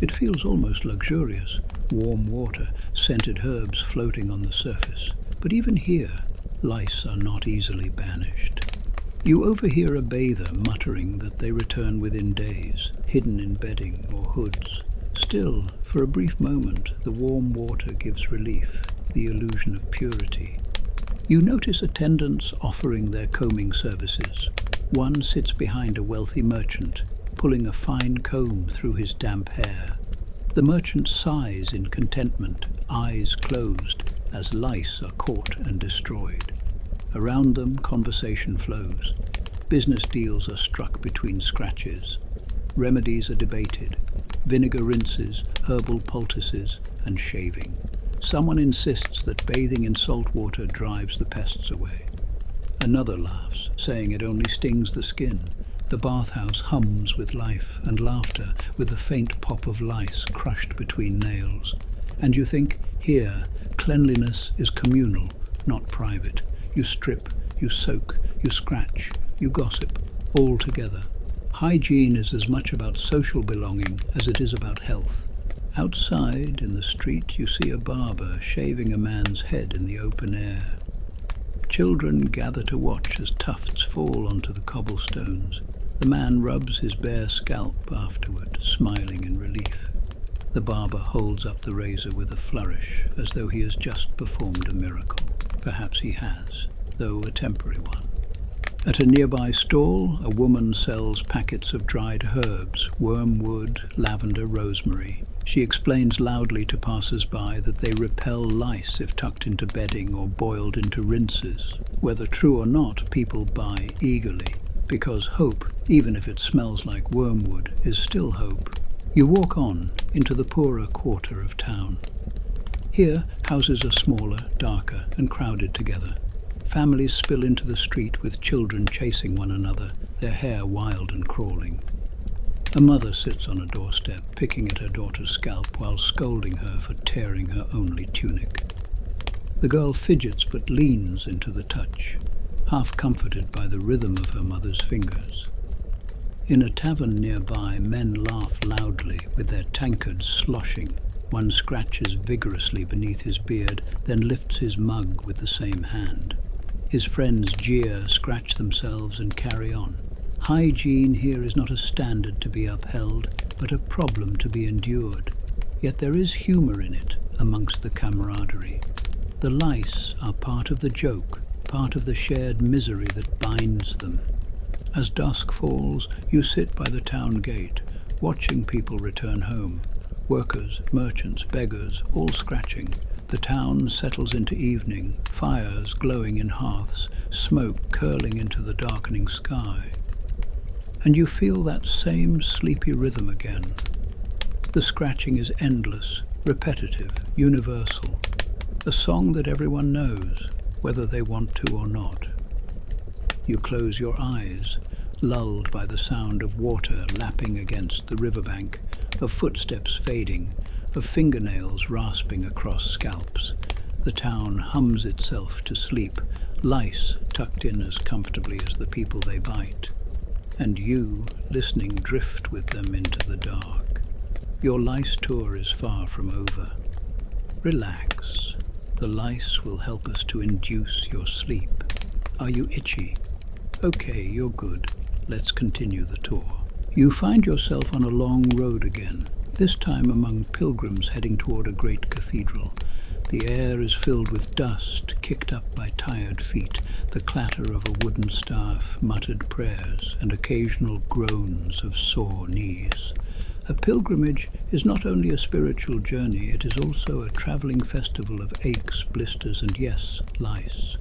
It feels almost luxurious, warm water, scented herbs floating on the surface. But even here, lice are not easily banished. You overhear a bather muttering that they return within days, hidden in bedding or hoods. Still, for a brief moment, the warm water gives relief, the illusion of purity. You notice attendants offering their combing services. One sits behind a wealthy merchant, pulling a fine comb through his damp hair. The merchant sighs in contentment, eyes closed, as lice are caught and destroyed. Around them, conversation flows. Business deals are struck between scratches. Remedies are debated. Vinegar rinses, herbal poultices, and shaving. Someone insists that bathing in salt water drives the pests away. Another laughs, saying it only stings the skin. The bathhouse hums with life and laughter, with the faint pop of lice crushed between nails. And you think, here, cleanliness is communal, not private. You strip, you soak, you scratch, you gossip, all together. Hygiene is as much about social belonging as it is about health. Outside, in the street, you see a barber shaving a man's head in the open air. Children gather to watch as tufts fall onto the cobblestones. The man rubs his bare scalp afterward, smiling in relief. The barber holds up the razor with a flourish, as though he has just performed a miracle. Perhaps he has, though a temporary one. At a nearby stall, a woman sells packets of dried herbs, wormwood, lavender, rosemary. She explains loudly to passers-by that they repel lice if tucked into bedding or boiled into rinses. Whether true or not, people buy eagerly, because hope, even if it smells like wormwood, is still hope. You walk on into the poorer quarter of town. Here, houses are smaller, darker, and crowded together. Families spill into the street with children chasing one another, their hair wild and crawling. A mother sits on a doorstep, picking at her daughter's scalp while scolding her for tearing her only tunic. The girl fidgets but leans into the touch, half comforted by the rhythm of her mother's fingers. In a tavern nearby, men laugh loudly, with their tankards sloshing. One scratches vigorously beneath his beard, then lifts his mug with the same hand. His friends jeer, scratch themselves, and carry on. Hygiene here is not a standard to be upheld, but a problem to be endured. Yet there is humour in it, amongst the camaraderie. The lice are part of the joke, part of the shared misery that binds them. As dusk falls, you sit by the town gate, watching people return home. Workers, merchants, beggars, all scratching. The town settles into evening, fires glowing in hearths, smoke curling into the darkening sky. And you feel that same sleepy rhythm again. The scratching is endless, repetitive, universal. A song that everyone knows, whether they want to or not. You close your eyes, lulled by the sound of water lapping against the riverbank, of footsteps fading, of fingernails rasping across scalps. The town hums itself to sleep, lice tucked in as comfortably as the people they bite. And you, listening, drift with them into the dark. Your lice tour is far from over. Relax. The lice will help us to induce your sleep. Are you itchy? Okay, you're good. Let's continue the tour. You find yourself on a long road again, this time among pilgrims heading toward a great cathedral. The air is filled with dust, kicked up by tired feet, the clatter of a wooden staff, muttered prayers, and occasional groans of sore knees. A pilgrimage is not only a spiritual journey, it is also a travelling festival of aches, blisters, and yes, lice.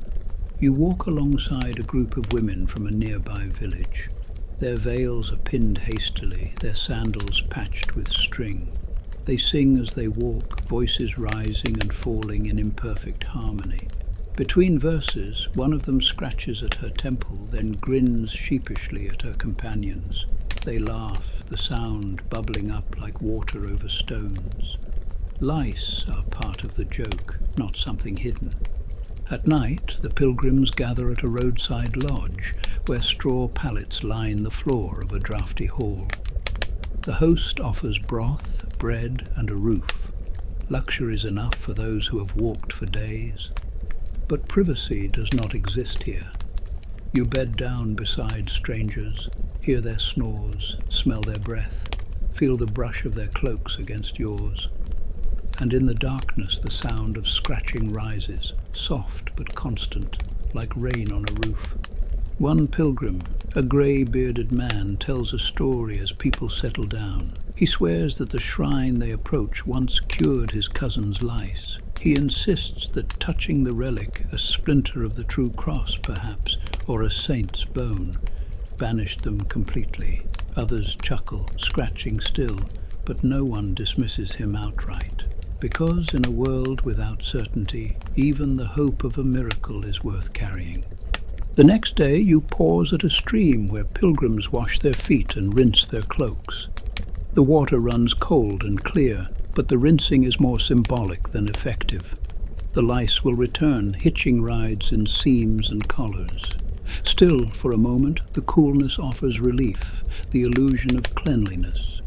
You walk alongside a group of women from a nearby village. Their veils are pinned hastily, their sandals patched with string. They sing as they walk, voices rising and falling in imperfect harmony. Between verses, one of them scratches at her temple, then grins sheepishly at her companions. They laugh, the sound bubbling up like water over stones. Lice are part of the joke, not something hidden. At night, the pilgrims gather at a roadside lodge, where straw pallets line the floor of a draughty hall. The host offers broth, bread, and a roof. Luxuries enough for those who have walked for days. But privacy does not exist here. You bed down beside strangers, hear their snores, smell their breath, feel the brush of their cloaks against yours. And in the darkness the sound of scratching rises, soft but constant, like rain on a roof. One pilgrim, a grey-bearded man, tells a story as people settle down. He swears that the shrine they approach once cured his cousin's lice. He insists that touching the relic, a splinter of the true cross perhaps, or a saint's bone, banished them completely. Others chuckle, scratching still, but no one dismisses him outright. Because in a world without certainty, even the hope of a miracle is worth carrying. The next day you pause at a stream where pilgrims wash their feet and rinse their cloaks. The water runs cold and clear, but the rinsing is more symbolic than effective. The lice will return, hitching rides in seams and collars. Still, for a moment, the coolness offers relief, the illusion of cleanliness.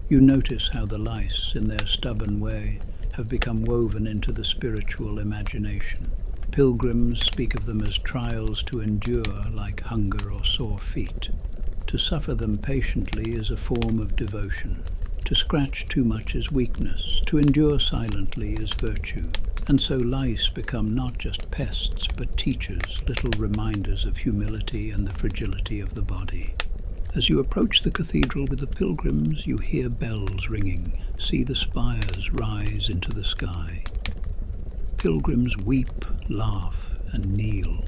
You notice how the lice, in their stubborn way, have become woven into the spiritual imagination. Pilgrims speak of them as trials to endure, like hunger or sore feet. To suffer them patiently is a form of devotion. To scratch too much is weakness. To endure silently is virtue. And so lice become not just pests, but teachers, little reminders of humility and the fragility of the body. As you approach the cathedral with the pilgrims, you hear bells ringing, see the spires rise into the sky. Pilgrims weep, laugh, and kneel.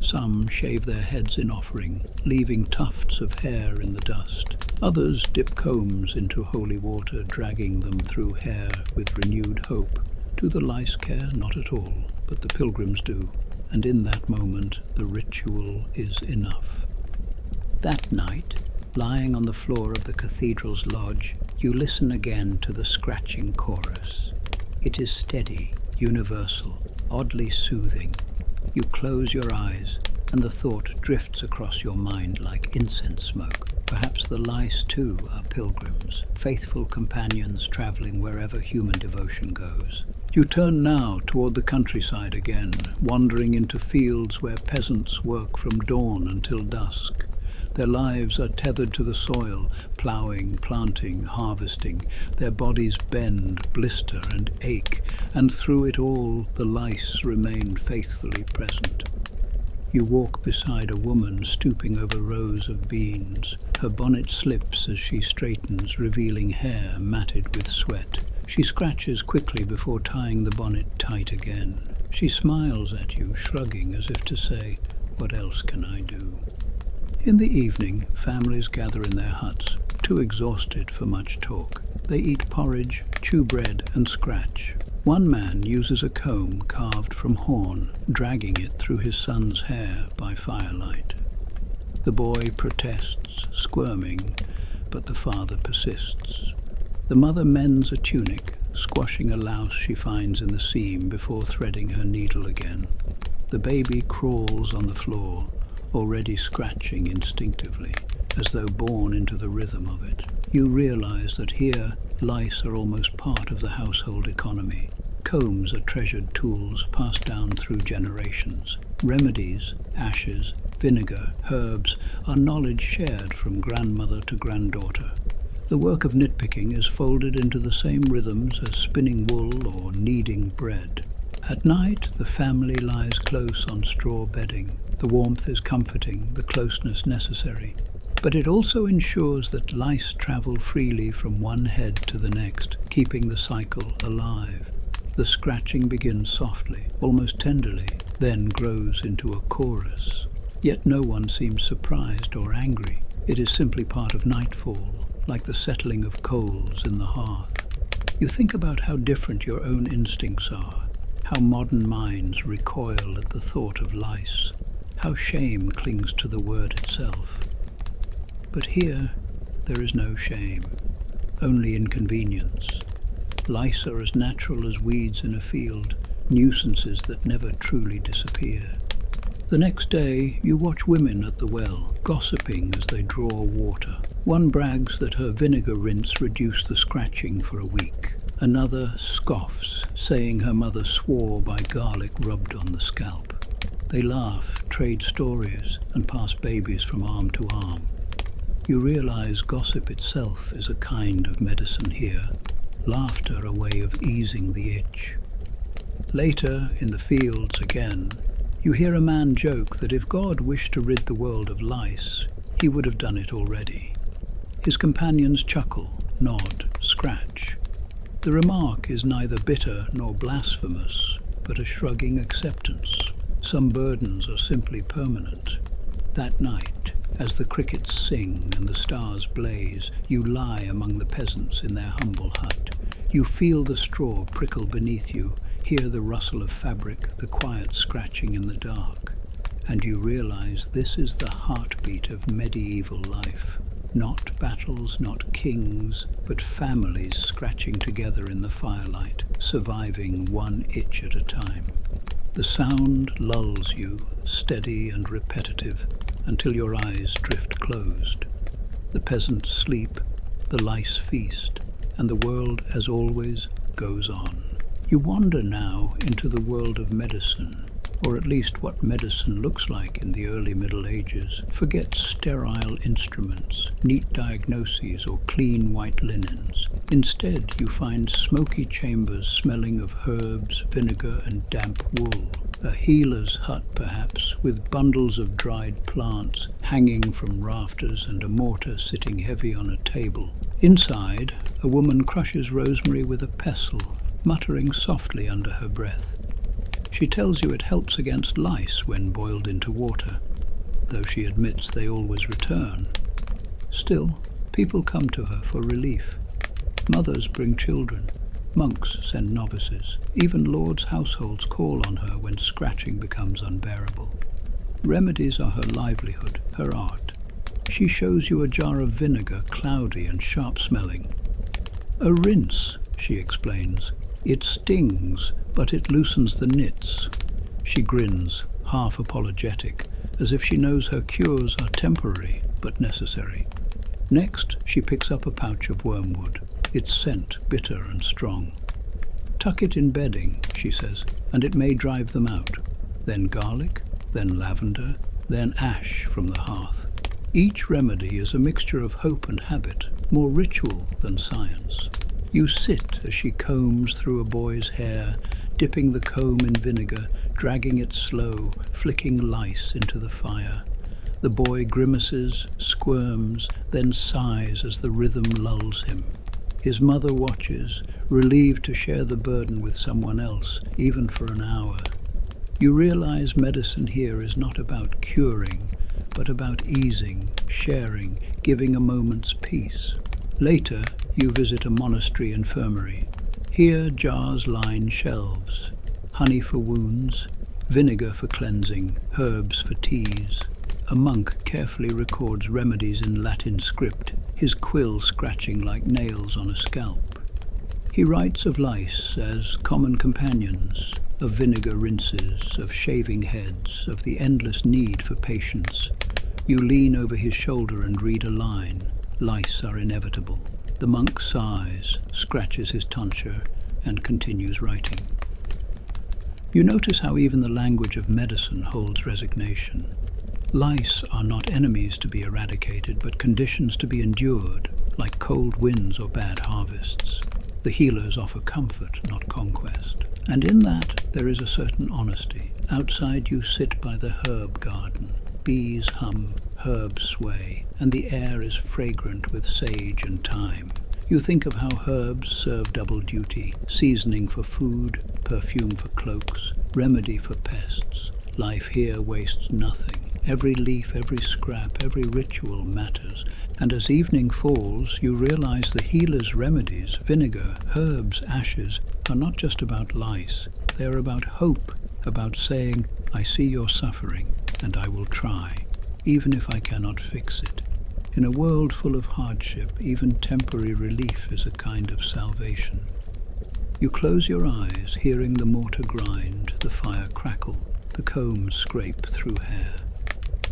Some shave their heads in offering, leaving tufts of hair in the dust. Others dip combs into holy water, dragging them through hair with renewed hope. Do the lice care? Not at all, but the pilgrims do, and in that moment the ritual is enough. That night, lying on the floor of the cathedral's lodge, you listen again to the scratching chorus. It is steady, universal, oddly soothing. You close your eyes, and the thought drifts across your mind like incense smoke. Perhaps the lice, too, are pilgrims, faithful companions traveling wherever human devotion goes. You turn now toward the countryside again, wandering into fields where peasants work from dawn until dusk. Their lives are tethered to the soil, ploughing, planting, harvesting. Their bodies bend, blister, and ache, and through it all the lice remain faithfully present. You walk beside a woman stooping over rows of beans. Her bonnet slips as she straightens, revealing hair matted with sweat. She scratches quickly before tying the bonnet tight again. She smiles at you, shrugging as if to say, "What else can I do?" In the evening, families gather in their huts, too exhausted for much talk. They eat porridge, chew bread, and scratch. One man uses a comb carved from horn, dragging it through his son's hair by firelight. The boy protests, squirming, but the father persists. The mother mends a tunic, squashing a louse she finds in the seam before threading her needle again. The baby crawls on the floor, already scratching instinctively, as though born into the rhythm of it. You realize that here, lice are almost part of the household economy. Combs are treasured tools passed down through generations. Remedies, ashes, vinegar, herbs are knowledge shared from grandmother to granddaughter. The work of nitpicking is folded into the same rhythms as spinning wool or kneading bread. At night, the family lies close on straw bedding. The warmth is comforting, the closeness necessary. But it also ensures that lice travel freely from one head to the next, keeping the cycle alive. The scratching begins softly, almost tenderly, then grows into a chorus. Yet no one seems surprised or angry. It is simply part of nightfall, like the settling of coals in the hearth. You think about how different your own instincts are, how modern minds recoil at the thought of lice, how shame clings to the word itself. But here, there is no shame, only inconvenience. Lice are as natural as weeds in a field, nuisances that never truly disappear. The next day, you watch women at the well, gossiping as they draw water. One brags that her vinegar rinse reduced the scratching for a week. Another scoffs, saying her mother swore by garlic rubbed on the scalp. They laugh, trade stories, and pass babies from arm to arm. You realize gossip itself is a kind of medicine here. Laughter a way of easing the itch. Later, in the fields again, you hear a man joke that if God wished to rid the world of lice, he would have done it already. His companions chuckle, nod, scratch. The remark is neither bitter nor blasphemous, but a shrugging acceptance. Some burdens are simply permanent. That night, as the crickets sing and the stars blaze, you lie among the peasants in their humble hut. You feel the straw prickle beneath you, hear the rustle of fabric, the quiet scratching in the dark, and you realize this is the heartbeat of medieval life. Not battles, not kings, but families scratching together in the firelight, surviving one itch at a time. The sound lulls you, steady and repetitive, until your eyes drift closed. The peasants sleep, the lice feast, and the world, as always, goes on. You wander now into the world of medicine, or at least what medicine looks like in the early Middle Ages. Forget sterile instruments, neat diagnoses, or clean white linens. Instead, you find smoky chambers smelling of herbs, vinegar, and damp wool. A healer's hut, perhaps, with bundles of dried plants hanging from rafters and a mortar sitting heavy on a table. Inside, a woman crushes rosemary with a pestle, muttering softly under her breath. She tells you it helps against lice when boiled into water, though she admits they always return. Still, people come to her for relief. Mothers bring children. Monks send novices. Even lords' households call on her when scratching becomes unbearable. Remedies are her livelihood, her art. She shows you a jar of vinegar, cloudy and sharp-smelling. A rinse, she explains. It stings, but it loosens the nits. She grins, half apologetic, as if she knows her cures are temporary but necessary. Next, she picks up a pouch of wormwood, its scent bitter and strong. Tuck it in bedding, she says, and it may drive them out. Then garlic, then lavender, then ash from the hearth. Each remedy is a mixture of hope and habit, more ritual than science. You sit as she combs through a boy's hair, dipping the comb in vinegar, dragging it slow, flicking lice into the fire. The boy grimaces, squirms, then sighs as the rhythm lulls him. His mother watches, relieved to share the burden with someone else, even for an hour. You realize medicine here is not about curing, but about easing, sharing, giving a moment's peace. Later, you visit a monastery infirmary. Here, jars line shelves. Honey for wounds, vinegar for cleansing, herbs for teas. A monk carefully records remedies in Latin script, his quill scratching like nails on a scalp. He writes of lice as common companions, of vinegar rinses, of shaving heads, of the endless need for patience. You lean over his shoulder and read a line. Lice are inevitable. The monk sighs, scratches his tonsure, and continues writing. You notice how even the language of medicine holds resignation. Lice are not enemies to be eradicated, but conditions to be endured, like cold winds or bad harvests. The healers offer comfort, not conquest. And in that, there is a certain honesty. Outside you sit by the herb garden. Bees hum, herbs sway, and the air is fragrant with sage and thyme. You think of how herbs serve double duty, seasoning for food, perfume for cloaks, remedy for pests. Life here wastes nothing. Every leaf, every scrap, every ritual matters. And as evening falls, you realize the healer's remedies, vinegar, herbs, ashes, are not just about lice. They are about hope, about saying, I see your suffering, and I will try, even if I cannot fix it. In a world full of hardship, even temporary relief is a kind of salvation. You close your eyes, hearing the mortar grind, the fire crackle, the comb scrape through hair.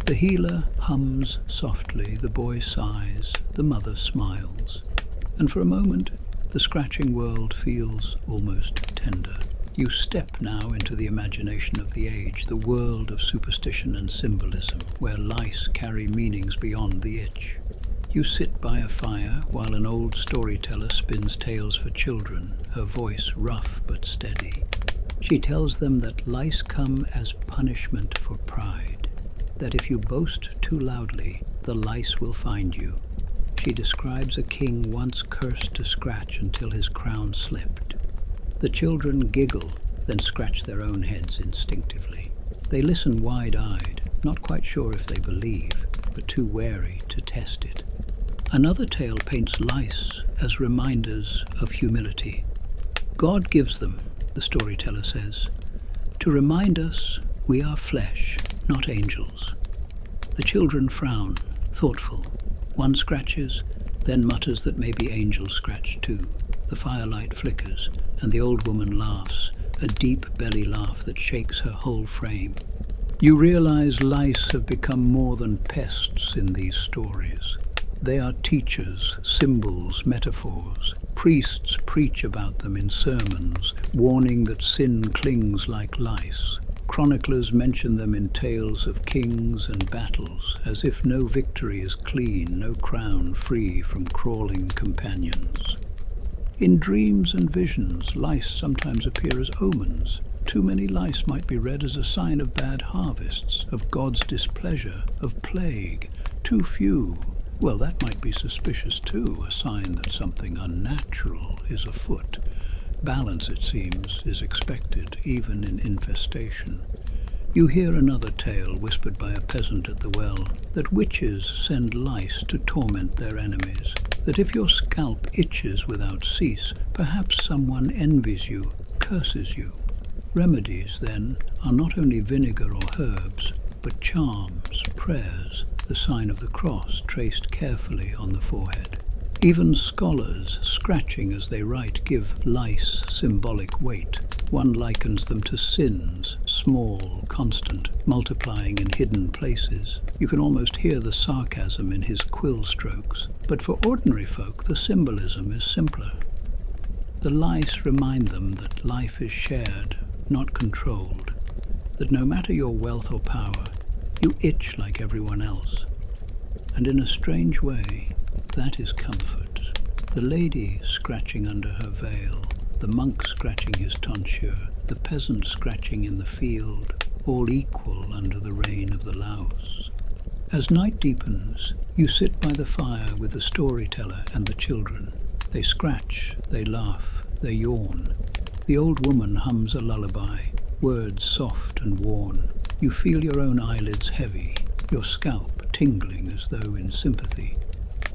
The healer hums softly, the boy sighs, the mother smiles. And for a moment, the scratching world feels almost tender. You step now into the imagination of the age, the world of superstition and symbolism, where lice carry meanings beyond the itch. You sit by a fire while an old storyteller spins tales for children, her voice rough but steady. She tells them that lice come as punishment for pride, that if you boast too loudly, the lice will find you. She describes a king once cursed to scratch until his crown slipped. The children giggle, then scratch their own heads instinctively. They listen wide-eyed, not quite sure if they believe, but too wary to test it. Another tale paints lice as reminders of humility. God gives them, the storyteller says, to remind us we are flesh, not angels. The children frown, thoughtful. One scratches, then mutters that maybe angels scratch too. The firelight flickers, and the old woman laughs, a deep belly laugh that shakes her whole frame. You realize lice have become more than pests in these stories. They are teachers, symbols, metaphors. Priests preach about them in sermons, warning that sin clings like lice. Chroniclers mention them in tales of kings and battles, as if no victory is clean, no crown free from crawling companions. In dreams and visions, lice sometimes appear as omens. Too many lice might be read as a sign of bad harvests, of God's displeasure, of plague. Too few, well, that might be suspicious too, a sign that something unnatural is afoot. Balance, it seems, is expected, even in infestation. You hear another tale whispered by a peasant at the well, that witches send lice to torment their enemies, that if your scalp itches without cease, perhaps someone envies you, curses you. Remedies, then, are not only vinegar or herbs, but charms, prayers, the sign of the cross traced carefully on the forehead. Even scholars, scratching as they write, give lice symbolic weight. One likens them to sins, small, constant, multiplying in hidden places. You can almost hear the sarcasm in his quill strokes. But for ordinary folk, the symbolism is simpler. The lice remind them that life is shared, not controlled, that no matter your wealth or power, you itch like everyone else. And in a strange way, that is comfort. The lady scratching under her veil, the monk scratching his tonsure, the peasant scratching in the field, all equal under the reign of the louse. As night deepens, you sit by the fire with the storyteller and the children. They scratch, they laugh, they yawn. The old woman hums a lullaby, words soft and worn. You feel your own eyelids heavy, your scalp tingling as though in sympathy.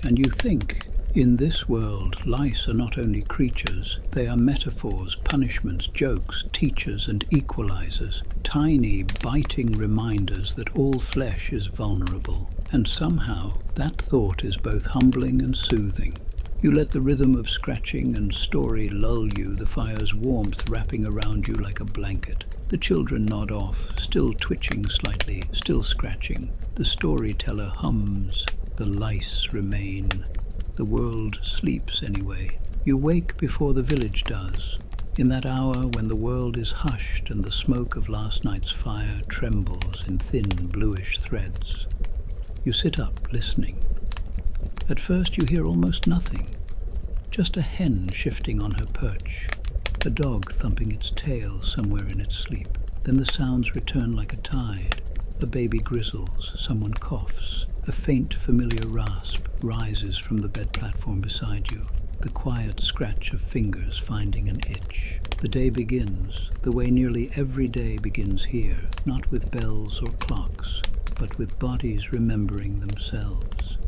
And you think, in this world, lice are not only creatures, they are metaphors, punishments, jokes, teachers and equalizers, tiny, biting reminders that all flesh is vulnerable. And somehow, that thought is both humbling and soothing. You let the rhythm of scratching and story lull you, the fire's warmth wrapping around you like a blanket. The children nod off, still twitching slightly, still scratching. The storyteller hums. The lice remain. The world sleeps anyway. You wake before the village does. In that hour when the world is hushed and the smoke of last night's fire trembles in thin bluish threads, you sit up listening. At first you hear almost nothing, just a hen shifting on her perch, a dog thumping its tail somewhere in its sleep. Then the sounds return like a tide. A baby grizzles, someone coughs, a faint familiar rasp rises from the bed platform beside you, the quiet scratch of fingers finding an itch. The day begins, the way nearly every day begins here, not with bells or clocks, but with bodies remembering themselves.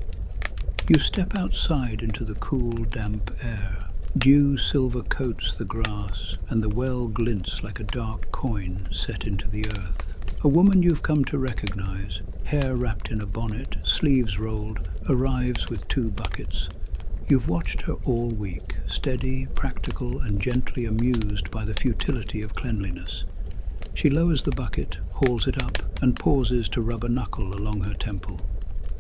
You step outside into the cool, damp air. Dew silver coats the grass, and the well glints like a dark coin set into the earth. A woman you've come to recognize, hair wrapped in a bonnet, sleeves rolled, arrives with 2 buckets. You've watched her all week, steady, practical, and gently amused by the futility of cleanliness. She lowers the bucket, hauls it up, and pauses to rub a knuckle along her temple.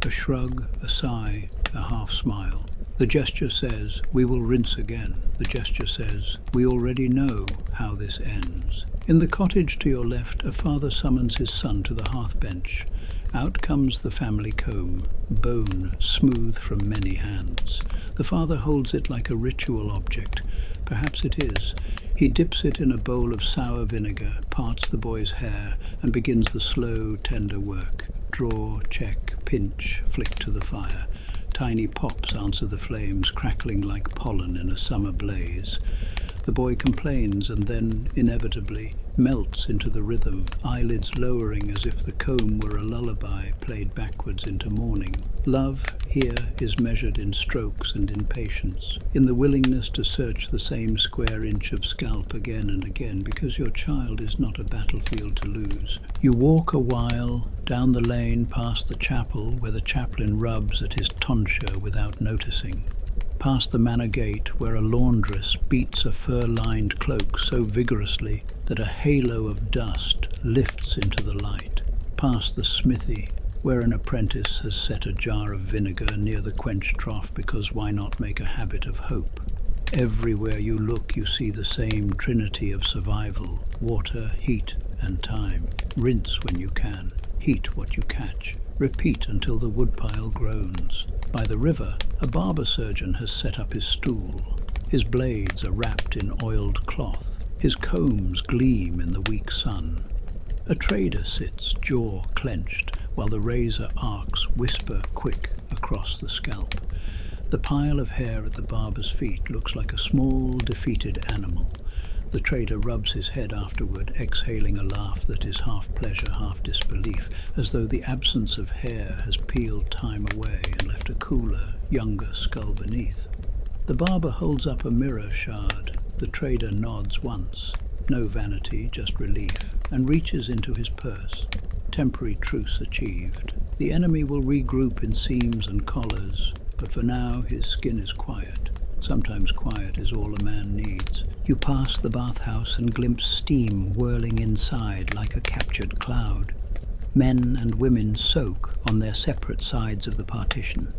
A shrug, a sigh, a half smile. The gesture says, "We will rinse again." The gesture says, "We already know how this ends." In the cottage to your left, a father summons his son to the hearth bench. Out comes the family comb, bone smooth from many hands. The father holds it like a ritual object. Perhaps it is. He dips it in a bowl of sour vinegar, parts the boy's hair, and begins the slow, tender work. Draw, check, pinch, flick to the fire. Tiny pops answer the flames, crackling like pollen in a summer blaze. The boy complains and then, inevitably, melts into the rhythm, eyelids lowering as if the comb were a lullaby played backwards into morning. Love, here, is measured in strokes and in patience, in the willingness to search the same square inch of scalp again and again, because your child is not a battlefield to lose. You walk a while, down the lane past the chapel where the chaplain rubs at his tonsure without noticing. Past the manor gate where a laundress beats a fur-lined cloak so vigorously that a halo of dust lifts into the light. Past the smithy where an apprentice has set a jar of vinegar near the quench trough because why not make a habit of hope? Everywhere you look you see the same trinity of survival: water, heat, and time. Rinse when you can, heat what you catch, repeat until the woodpile groans. By the river, a barber surgeon has set up his stool. His blades are wrapped in oiled cloth. His combs gleam in the weak sun. A trader sits, jaw clenched, while the razor arcs whisper quick across the scalp. The pile of hair at the barber's feet looks like a small, defeated animal. The trader rubs his head afterward, exhaling a laugh that is half pleasure, half disbelief, as though the absence of hair has peeled time away and left a cooler, younger skull beneath. The barber holds up a mirror shard. The trader nods once, no vanity, just relief, and reaches into his purse. Temporary truce achieved. The enemy will regroup in seams and collars, but for now his skin is quiet. Sometimes quiet is all a man needs. You pass the bathhouse and glimpse steam whirling inside like a captured cloud. Men and women soak on their separate sides of the partition.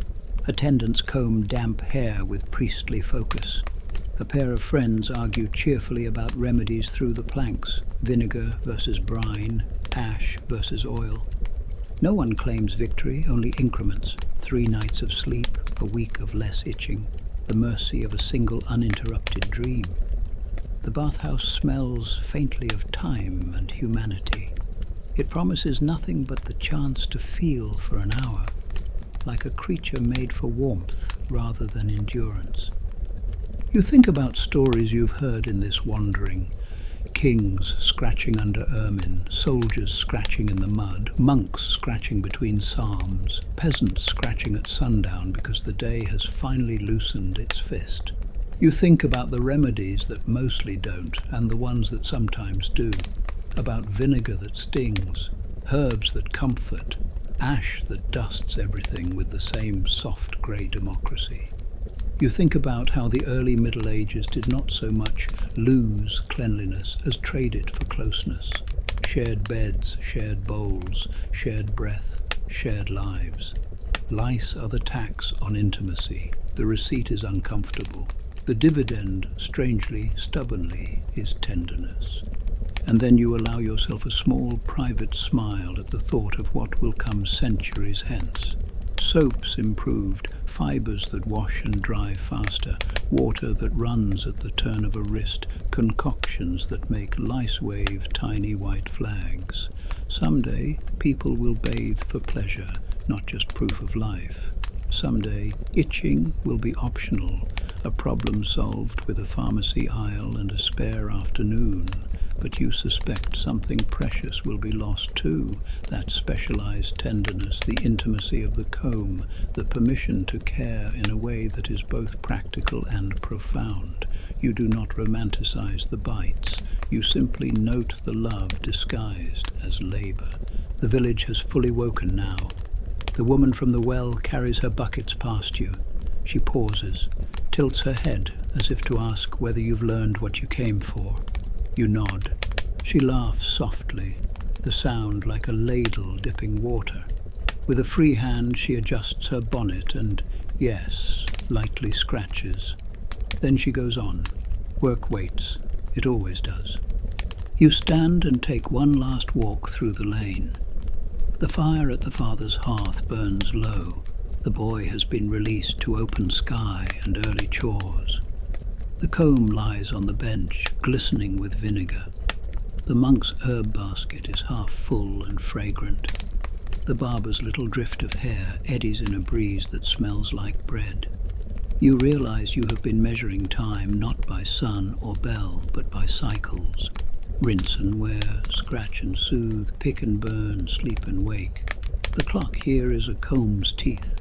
Attendants comb damp hair with priestly focus. A pair of friends argue cheerfully about remedies through the planks: vinegar versus brine, ash versus oil. No one claims victory, only increments: 3 nights of sleep, a week of less itching, the mercy of a single uninterrupted dream. The bathhouse smells faintly of time and humanity. It promises nothing but the chance to feel for an hour, like a creature made for warmth rather than endurance. You think about stories you've heard in this wandering: kings scratching under ermine, soldiers scratching in the mud, monks scratching between psalms, peasants scratching at sundown because the day has finally loosened its fist. You think about the remedies that mostly don't, and the ones that sometimes do. About vinegar that stings, herbs that comfort, ash that dusts everything with the same soft grey democracy. You think about how the early Middle Ages did not so much lose cleanliness as trade it for closeness. Shared beds, shared bowls, shared breath, shared lives. Lice are the tax on intimacy. The receipt is uncomfortable. The dividend, strangely, stubbornly, is tenderness. And then you allow yourself a small private smile at the thought of what will come centuries hence. Soaps improved, fibers that wash and dry faster, water that runs at the turn of a wrist, concoctions that make lice wave tiny white flags. Someday, people will bathe for pleasure, not just proof of life. Someday, itching will be optional, a problem solved with a pharmacy aisle and a spare afternoon. But you suspect something precious will be lost too, that specialized tenderness, the intimacy of the comb, the permission to care in a way that is both practical and profound. You do not romanticize the bites. You simply note the love disguised as labor. The village has fully woken now. The woman from the well carries her buckets past you. She pauses, tilts her head as if to ask whether you've learned what you came for. You nod. She laughs softly, the sound like a ladle dipping water. With a free hand she adjusts her bonnet and, yes, lightly scratches. Then she goes on. Work waits. It always does. You stand and take one last walk through the lane. The fire at the father's hearth burns low. The boy has been released to open sky and early chores. The comb lies on the bench, glistening with vinegar. The monk's herb basket is half full and fragrant. The barber's little drift of hair eddies in a breeze that smells like bread. You realize you have been measuring time not by sun or bell, but by cycles. Rinse and wear, scratch and soothe, pick and burn, sleep and wake. The clock here is a comb's teeth.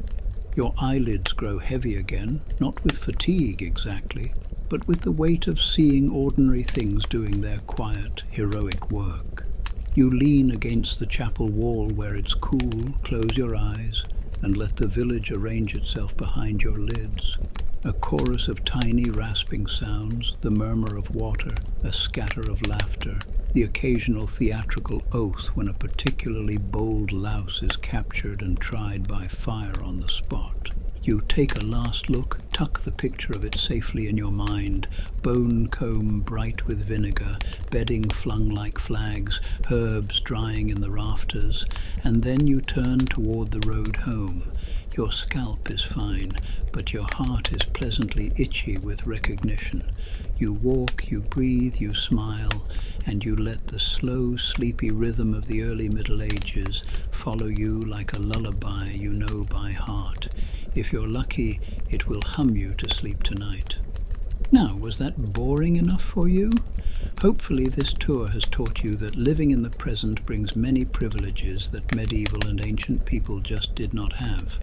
Your eyelids grow heavy again, not with fatigue exactly, but with the weight of seeing ordinary things doing their quiet, heroic work. You lean against the chapel wall where it's cool, close your eyes, and let the village arrange itself behind your lids. A chorus of tiny rasping sounds, the murmur of water, a scatter of laughter, the occasional theatrical oath when a particularly bold louse is captured and tried by fire on the spot. You take a last look, tuck the picture of it safely in your mind, bone comb bright with vinegar, bedding flung like flags, herbs drying in the rafters, and then you turn toward the road home. Your scalp is fine, but your heart is pleasantly itchy with recognition. You walk, you breathe, you smile, and you let the slow, sleepy rhythm of the early Middle Ages follow you like a lullaby you know by heart. If you're lucky, it will hum you to sleep tonight. Now, was that boring enough for you? Hopefully this tour has taught you that living in the present brings many privileges that medieval and ancient people just did not have.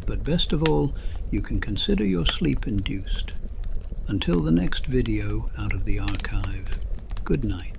But best of all, you can consider your sleep induced. Until the next video out of the archive, good night.